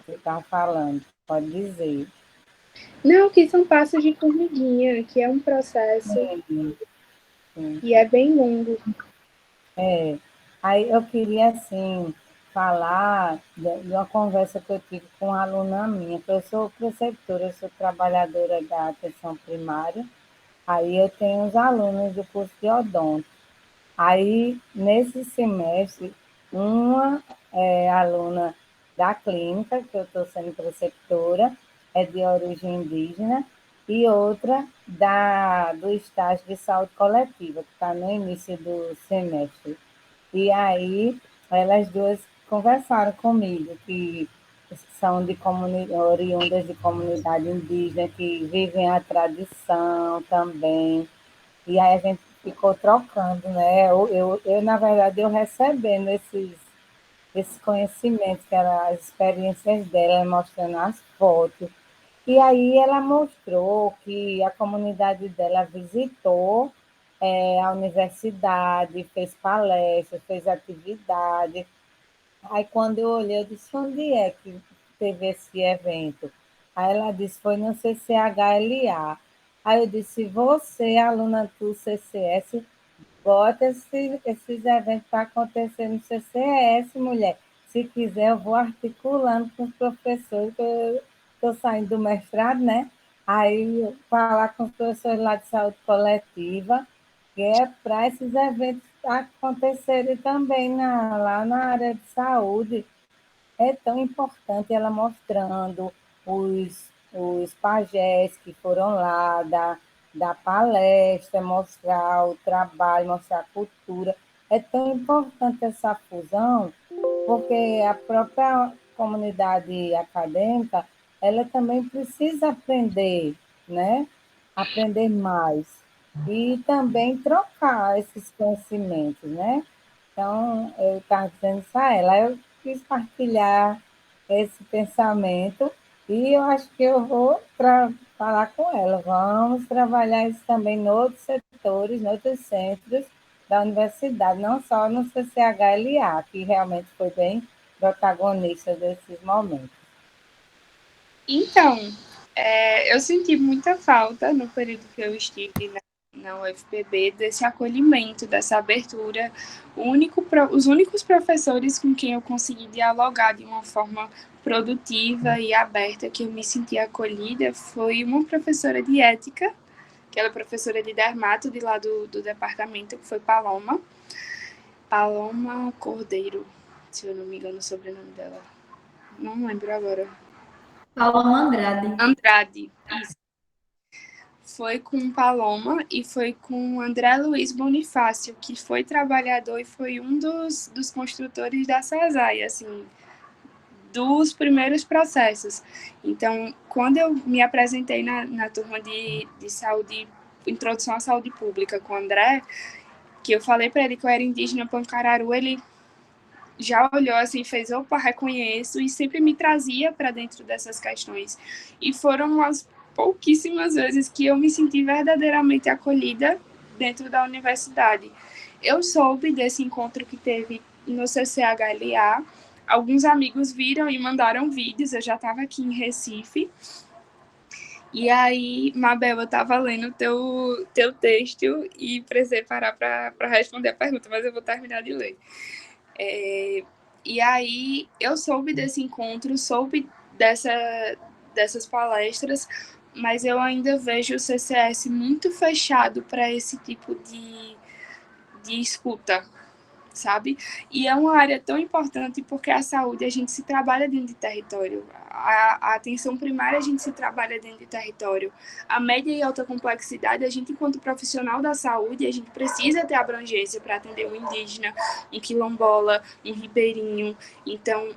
Speaker 5: Você está falando, pode dizer.
Speaker 1: Não, que são passos de formiguinha, que é um processo
Speaker 5: Sim.
Speaker 1: e é bem longo.
Speaker 5: Aí eu queria, assim, falar de uma conversa que eu tive com uma aluna minha, que eu sou preceptora, eu sou trabalhadora da atenção primária, aí eu tenho os alunos do curso de odonto. Aí, nesse semestre, uma aluna da clínica, que eu estou sendo preceptora, é de origem indígena, e outra do estágio de saúde coletiva, que está no início do semestre. E aí, elas duas conversaram comigo, que são oriundas de comunidade indígena, que vivem a tradição também. E aí a gente ficou trocando, né? Na verdade, eu recebendo esses conhecimentos, que eram as experiências dela, mostrando as fotos. E aí ela mostrou que a comunidade dela visitou a universidade, fez palestra, fez atividade. Aí quando eu olhei, eu disse, onde é que teve esse evento? Aí ela disse, foi no CCHLA. Aí eu disse, você, aluna do CCS, bota esses eventos para acontecer no CCS, mulher. Se quiser, eu vou articulando com os professores, que eu estou saindo do mestrado, né? Aí falar com os professores lá de saúde coletiva, que é para esses eventos acontecerem também lá na área de saúde. É tão importante ela mostrando os pajés que foram lá, da palestra, mostrar o trabalho, mostrar a cultura. É tão importante essa fusão, porque a própria comunidade acadêmica, ela também precisa aprender, né? Aprender mais. E também trocar esses conhecimentos, né? Então, eu estava dizendo isso a ela, eu quis partilhar esse pensamento e eu acho que eu vou falar com ela. Vamos trabalhar isso também em outros setores, em outros centros da universidade, não só no CCHLA, que realmente foi bem protagonista desses momentos.
Speaker 1: Então, eu senti muita falta no período que eu estive na UFPB desse acolhimento, dessa abertura. Os únicos professores com quem eu consegui dialogar de uma forma produtiva e aberta, que eu me senti acolhida, foi uma professora de ética, que ela é professora de dermato de lá do departamento, que foi Paloma Cordeiro, se eu não me engano o sobrenome dela. Não lembro agora.
Speaker 6: Paloma Andrade.
Speaker 1: Andrade, isso. Foi com Paloma e foi com André Luiz Bonifácio, que foi trabalhador e foi um dos construtores da SESAI, assim, dos primeiros processos. Então, quando eu me apresentei na turma de saúde, introdução à saúde pública com o André, que eu falei para ele que eu era indígena Pancararu, ele já olhou assim, fez, opa, reconheço, e sempre me trazia para dentro dessas questões. E foram as pouquíssimas vezes que eu me senti verdadeiramente acolhida dentro da universidade. Eu soube desse encontro que teve no CCHLA, alguns amigos viram e mandaram vídeos, eu já estava aqui em Recife, e aí, Mabel, eu estava lendo o teu texto e precisei parar para responder a pergunta, mas eu vou terminar de ler. E aí eu soube desse encontro, soube dessas palestras, mas eu ainda vejo o CCS muito fechado para esse tipo de escuta. sabe? E é uma área tão importante porque a saúde a gente se trabalha dentro de território, a atenção primária a gente se trabalha dentro de território, a média e alta complexidade a gente enquanto profissional da saúde a gente precisa ter abrangência para atender um indígena, um quilombola, um ribeirinho. Então,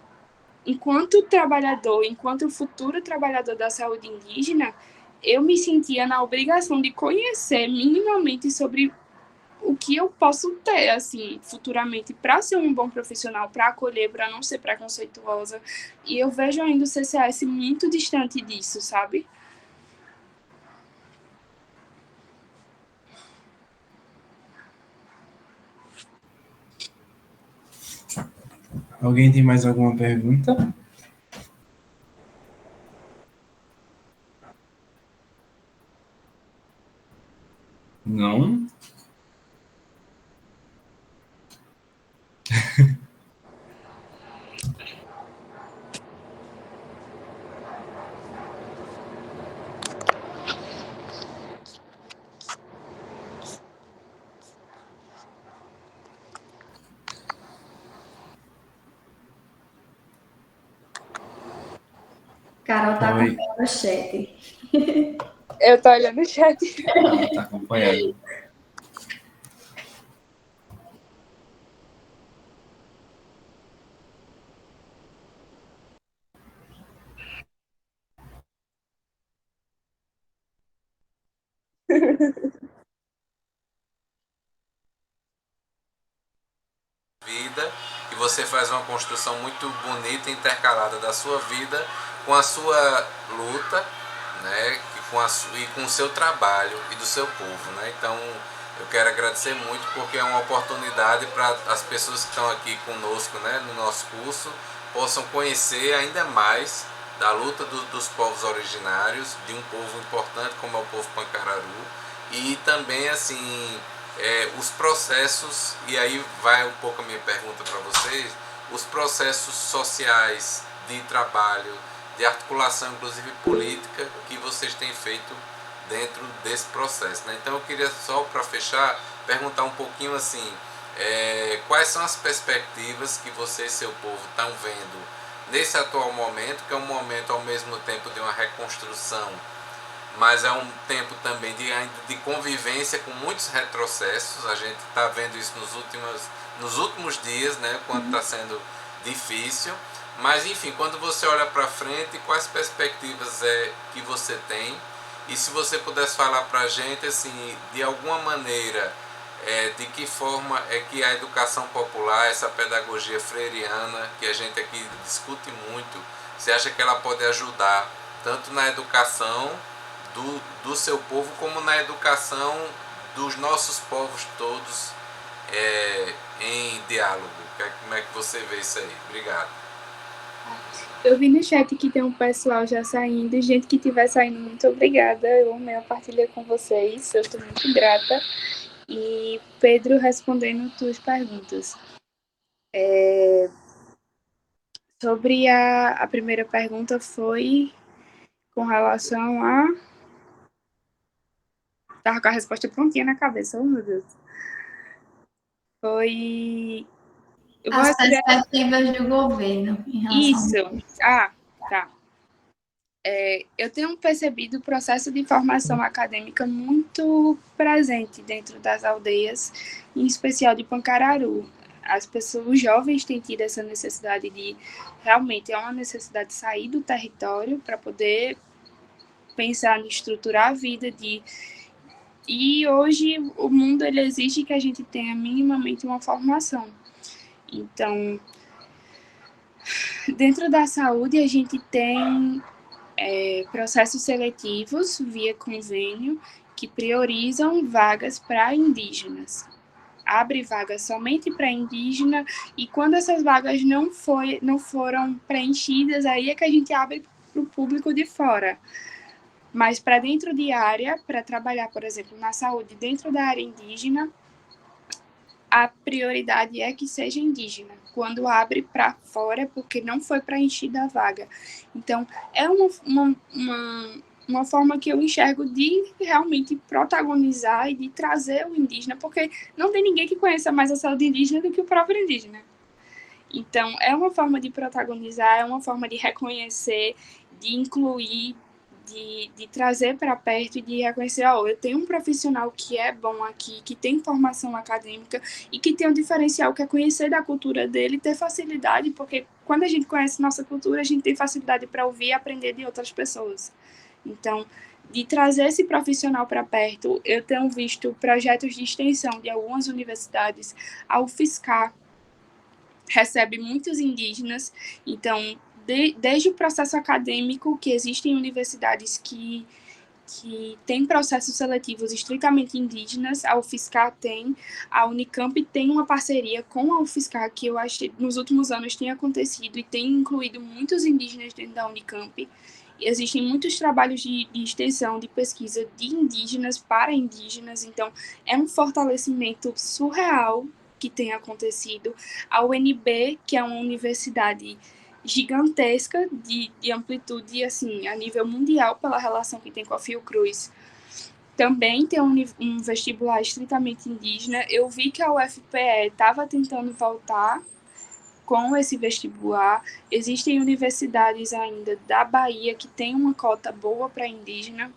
Speaker 1: enquanto trabalhador, enquanto futuro trabalhador da saúde indígena, eu me sentia na obrigação de conhecer minimamente sobre o que eu posso ter, assim, futuramente, para ser um bom profissional, para acolher, para não ser preconceituosa. E eu vejo ainda o CCAS muito distante disso, sabe?
Speaker 2: Alguém tem mais alguma pergunta? Não?
Speaker 6: Carol tá acompanhando o chat.
Speaker 1: Eu tô olhando o chat.
Speaker 2: Tá acompanhando.
Speaker 10: Vida, e você faz uma construção muito bonita, intercalada da sua vida com a sua luta, né, e com o seu trabalho e do seu povo, né? Então, eu quero agradecer muito porque é uma oportunidade para as pessoas que estão aqui conosco, né, no nosso curso, possam conhecer ainda mais da luta dos povos originários, de um povo importante como é o povo Pancararu, e também, assim, os processos, e aí vai um pouco a minha pergunta para vocês, os processos sociais de trabalho, de articulação, inclusive política, que vocês têm feito dentro desse processo, né? Então eu queria só, para fechar, perguntar um pouquinho assim, quais são as perspectivas que você e seu povo estão vendo nesse atual momento, que é um momento ao mesmo tempo de uma reconstrução, mas é um tempo também de convivência com muitos retrocessos. A gente está vendo isso nos últimos dias, né, quando está sendo difícil. Mas, enfim, quando você olha para frente, quais perspectivas que você tem? E se você pudesse falar para a gente, assim, de alguma maneira, de que forma é que a educação popular, essa pedagogia freiriana, que a gente aqui discute muito, você acha que ela pode ajudar tanto na educação do seu povo, como na educação dos nossos povos todos em diálogo? Como é que você vê isso aí? Obrigado.
Speaker 1: Eu vi no chat que tem um pessoal já saindo, gente que estiver saindo, muito obrigada. Eu amei a partilha com vocês, eu estou muito grata. E Pedro respondendo tuas perguntas. Sobre a primeira pergunta foi com relação a... Estava com a resposta prontinha na cabeça, oh meu Deus. Foi...
Speaker 6: As perspectivas do governo em relação
Speaker 1: Isso. Tá. Eu tenho percebido o processo de formação acadêmica muito presente dentro das aldeias, em especial de Pancararu. Os jovens têm tido essa necessidade de, realmente, é uma necessidade de sair do território para poder pensar em estruturar a vida e hoje o mundo ele exige que a gente tenha minimamente uma formação. Então, dentro da saúde a gente tem processos seletivos via convênio que priorizam vagas para indígenas. Abre vagas somente para indígena e quando essas vagas não foram preenchidas, aí é que a gente abre para o público de fora. Mas para dentro de área, para trabalhar, por exemplo, na saúde dentro da área indígena, a prioridade é que seja indígena. Quando abre para fora, porque não foi preenchida a vaga. Então, é uma forma que eu enxergo de realmente protagonizar e de trazer o indígena, porque não tem ninguém que conheça mais a saúde indígena do que o próprio indígena. Então, é uma forma de protagonizar, é uma forma de reconhecer, de incluir, de trazer para perto e de reconhecer, eu tenho um profissional que é bom aqui, que tem formação acadêmica e que tem um diferencial que é conhecer da cultura dele e ter facilidade, porque quando a gente conhece nossa cultura, a gente tem facilidade para ouvir e aprender de outras pessoas. Então, de trazer esse profissional para perto, eu tenho visto projetos de extensão de algumas universidades. A UFSCar recebe muitos indígenas, então, desde o processo acadêmico, que existem universidades que têm processos seletivos estritamente indígenas, a UFSCar tem, a Unicamp tem uma parceria com a UFSCar, que eu acho que nos últimos anos tem acontecido e tem incluído muitos indígenas dentro da Unicamp. Existem muitos trabalhos de extensão, de pesquisa de indígenas para indígenas, então é um fortalecimento surreal que tem acontecido. A UNB, que é uma universidade gigantesca de amplitude assim, a nível mundial, pela relação que tem com a Fiocruz, também tem um vestibular estritamente indígena. Eu vi que a UFPE estava tentando voltar com esse vestibular. Existem universidades ainda da Bahia que têm uma cota boa para indígena.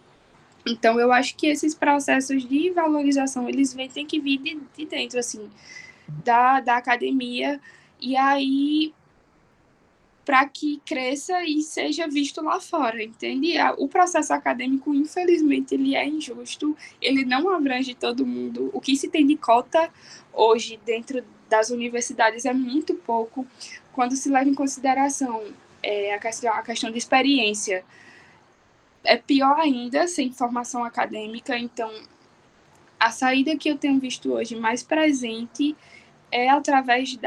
Speaker 1: Então, eu acho que esses processos de valorização, eles têm que vir de dentro, assim, da academia, e aí para que cresça e seja visto lá fora, entende? O processo acadêmico, infelizmente, ele é injusto, ele não abrange todo mundo. O que se tem de cota hoje dentro das universidades é muito pouco, quando se leva em consideração a questão de experiência. É pior ainda sem formação acadêmica, então a saída que eu tenho visto hoje mais presente é através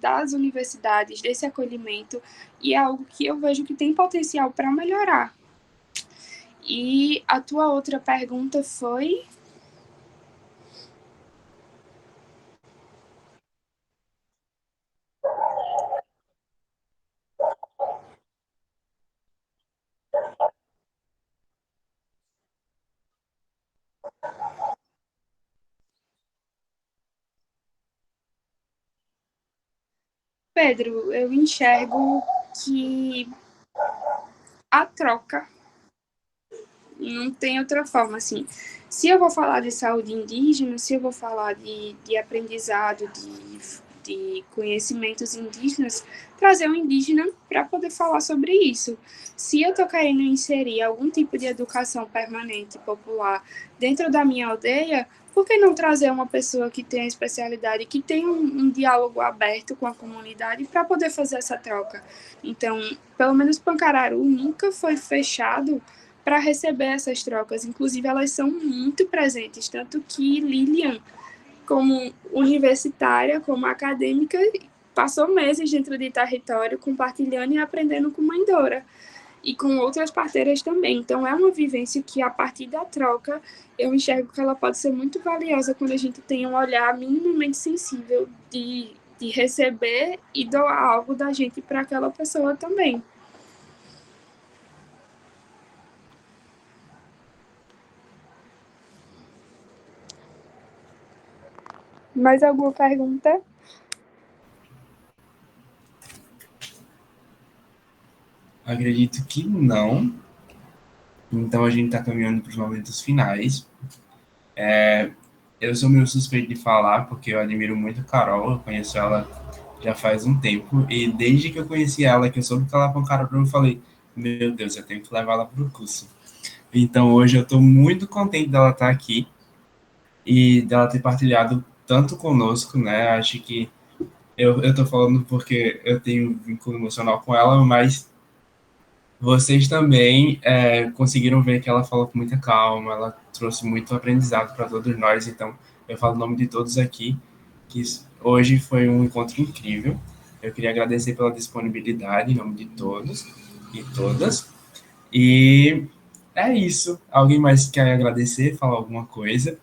Speaker 1: das universidades, desse acolhimento, e é algo que eu vejo que tem potencial para melhorar. E a tua outra pergunta foi? Pedro, eu enxergo que a troca não tem outra forma, assim. Se eu vou falar de saúde indígena, se eu vou falar de aprendizado, de conhecimentos indígenas, trazer um indígena para poder falar sobre isso. Se eu estou querendo inserir algum tipo de educação permanente popular dentro da minha aldeia, por que não trazer uma pessoa que tem a especialidade, que tem um diálogo aberto com a comunidade para poder fazer essa troca? Então, pelo menos Pancararu nunca foi fechado para receber essas trocas. Inclusive, elas são muito presentes, tanto que Lilian, como universitária, como acadêmica, passou meses dentro de território, compartilhando e aprendendo com Mãe Dora e com outras parteiras também. Então, é uma vivência que, a partir da troca, eu enxergo que ela pode ser muito valiosa quando a gente tem um olhar minimamente sensível de receber e doar algo da gente para aquela pessoa também. Mais alguma pergunta?
Speaker 2: Acredito que não. Então a gente está caminhando para os momentos finais. Eu sou meio suspeito de falar, porque eu admiro muito a Carol, eu conheço ela já faz um tempo, e desde que eu conheci ela, que eu soube que ela foi um cara eu falei, meu Deus, eu tenho que levar ela para o curso. Então hoje eu estou muito contente dela estar aqui e dela ter partilhado tanto conosco, né? Acho que eu estou falando porque eu tenho um vínculo emocional com ela, mas vocês também conseguiram ver que ela falou com muita calma, ela trouxe muito aprendizado para todos nós, então eu falo em nome de todos aqui, que hoje foi um encontro incrível. Eu queria agradecer pela disponibilidade em nome de todos e todas. E é isso. Alguém mais quer agradecer, falar alguma coisa?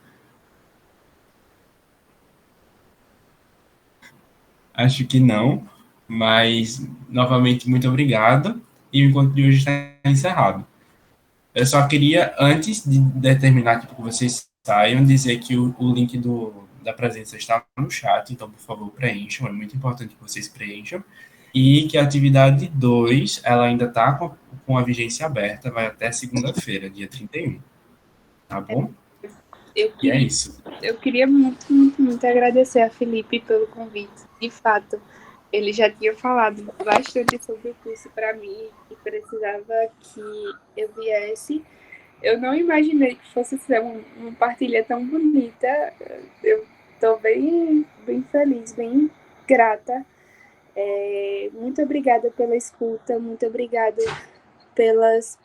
Speaker 2: Acho que não, mas novamente muito obrigado e o encontro de hoje está encerrado. Eu só queria, antes de determinar tipo, que vocês saiam, dizer que o link da presença está no chat, então, por favor, preencham, é muito importante que vocês preencham. E que a atividade 2, ela ainda está com a vigência aberta, vai até segunda-feira, dia 31. Tá bom? E é isso.
Speaker 1: Eu queria muito, muito, muito agradecer a Felipe pelo convite. De fato, ele já tinha falado bastante sobre o curso para mim e precisava que eu viesse. Eu não imaginei que fosse ser uma partilha tão bonita. Eu estou bem, bem feliz, bem grata. Muito obrigada pela escuta, muito obrigada pelas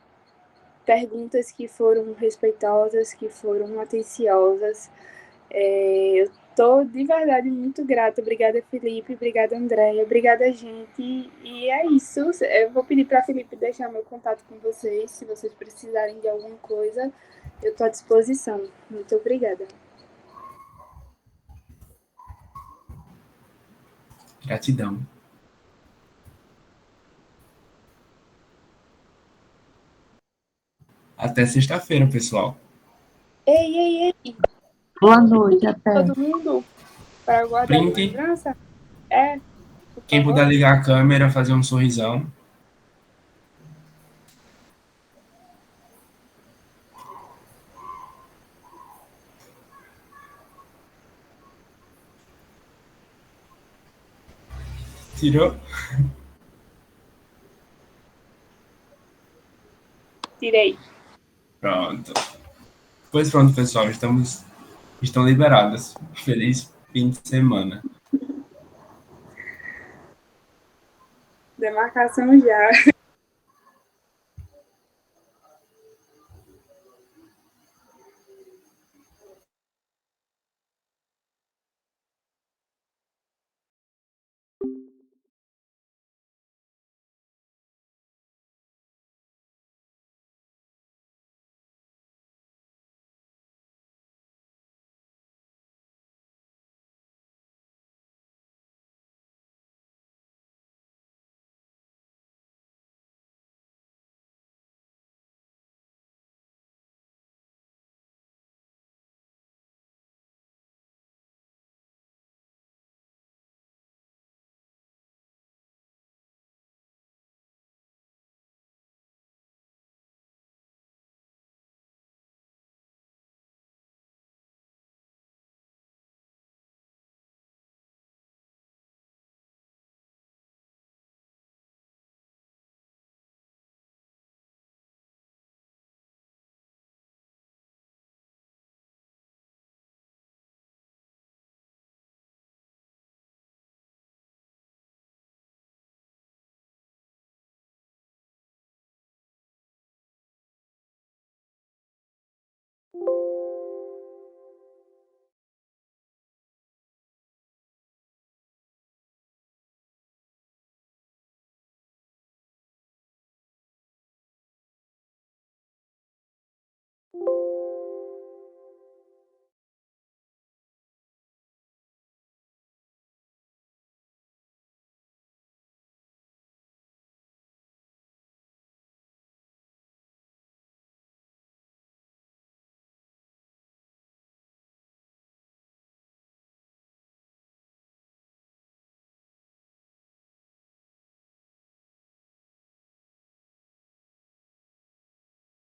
Speaker 1: perguntas que foram respeitosas, que foram atenciosas. Eu estou de verdade muito grata. Obrigada, Felipe. Obrigada, Andréia. Obrigada, gente. E é isso. Eu vou pedir para Felipe deixar meu contato com vocês. Se vocês precisarem de alguma coisa, eu estou à disposição. Muito obrigada.
Speaker 2: Gratidão. Até sexta-feira, pessoal.
Speaker 1: Ei.
Speaker 3: Boa noite, até.
Speaker 1: Todo mundo para guardar a lembrança?
Speaker 2: Quem puder ligar a câmera, fazer um sorrisão. Tirou?
Speaker 1: Tirei.
Speaker 2: Pronto. Pois pronto, pessoal. Estão liberadas. Feliz fim de semana.
Speaker 1: Demarcação já.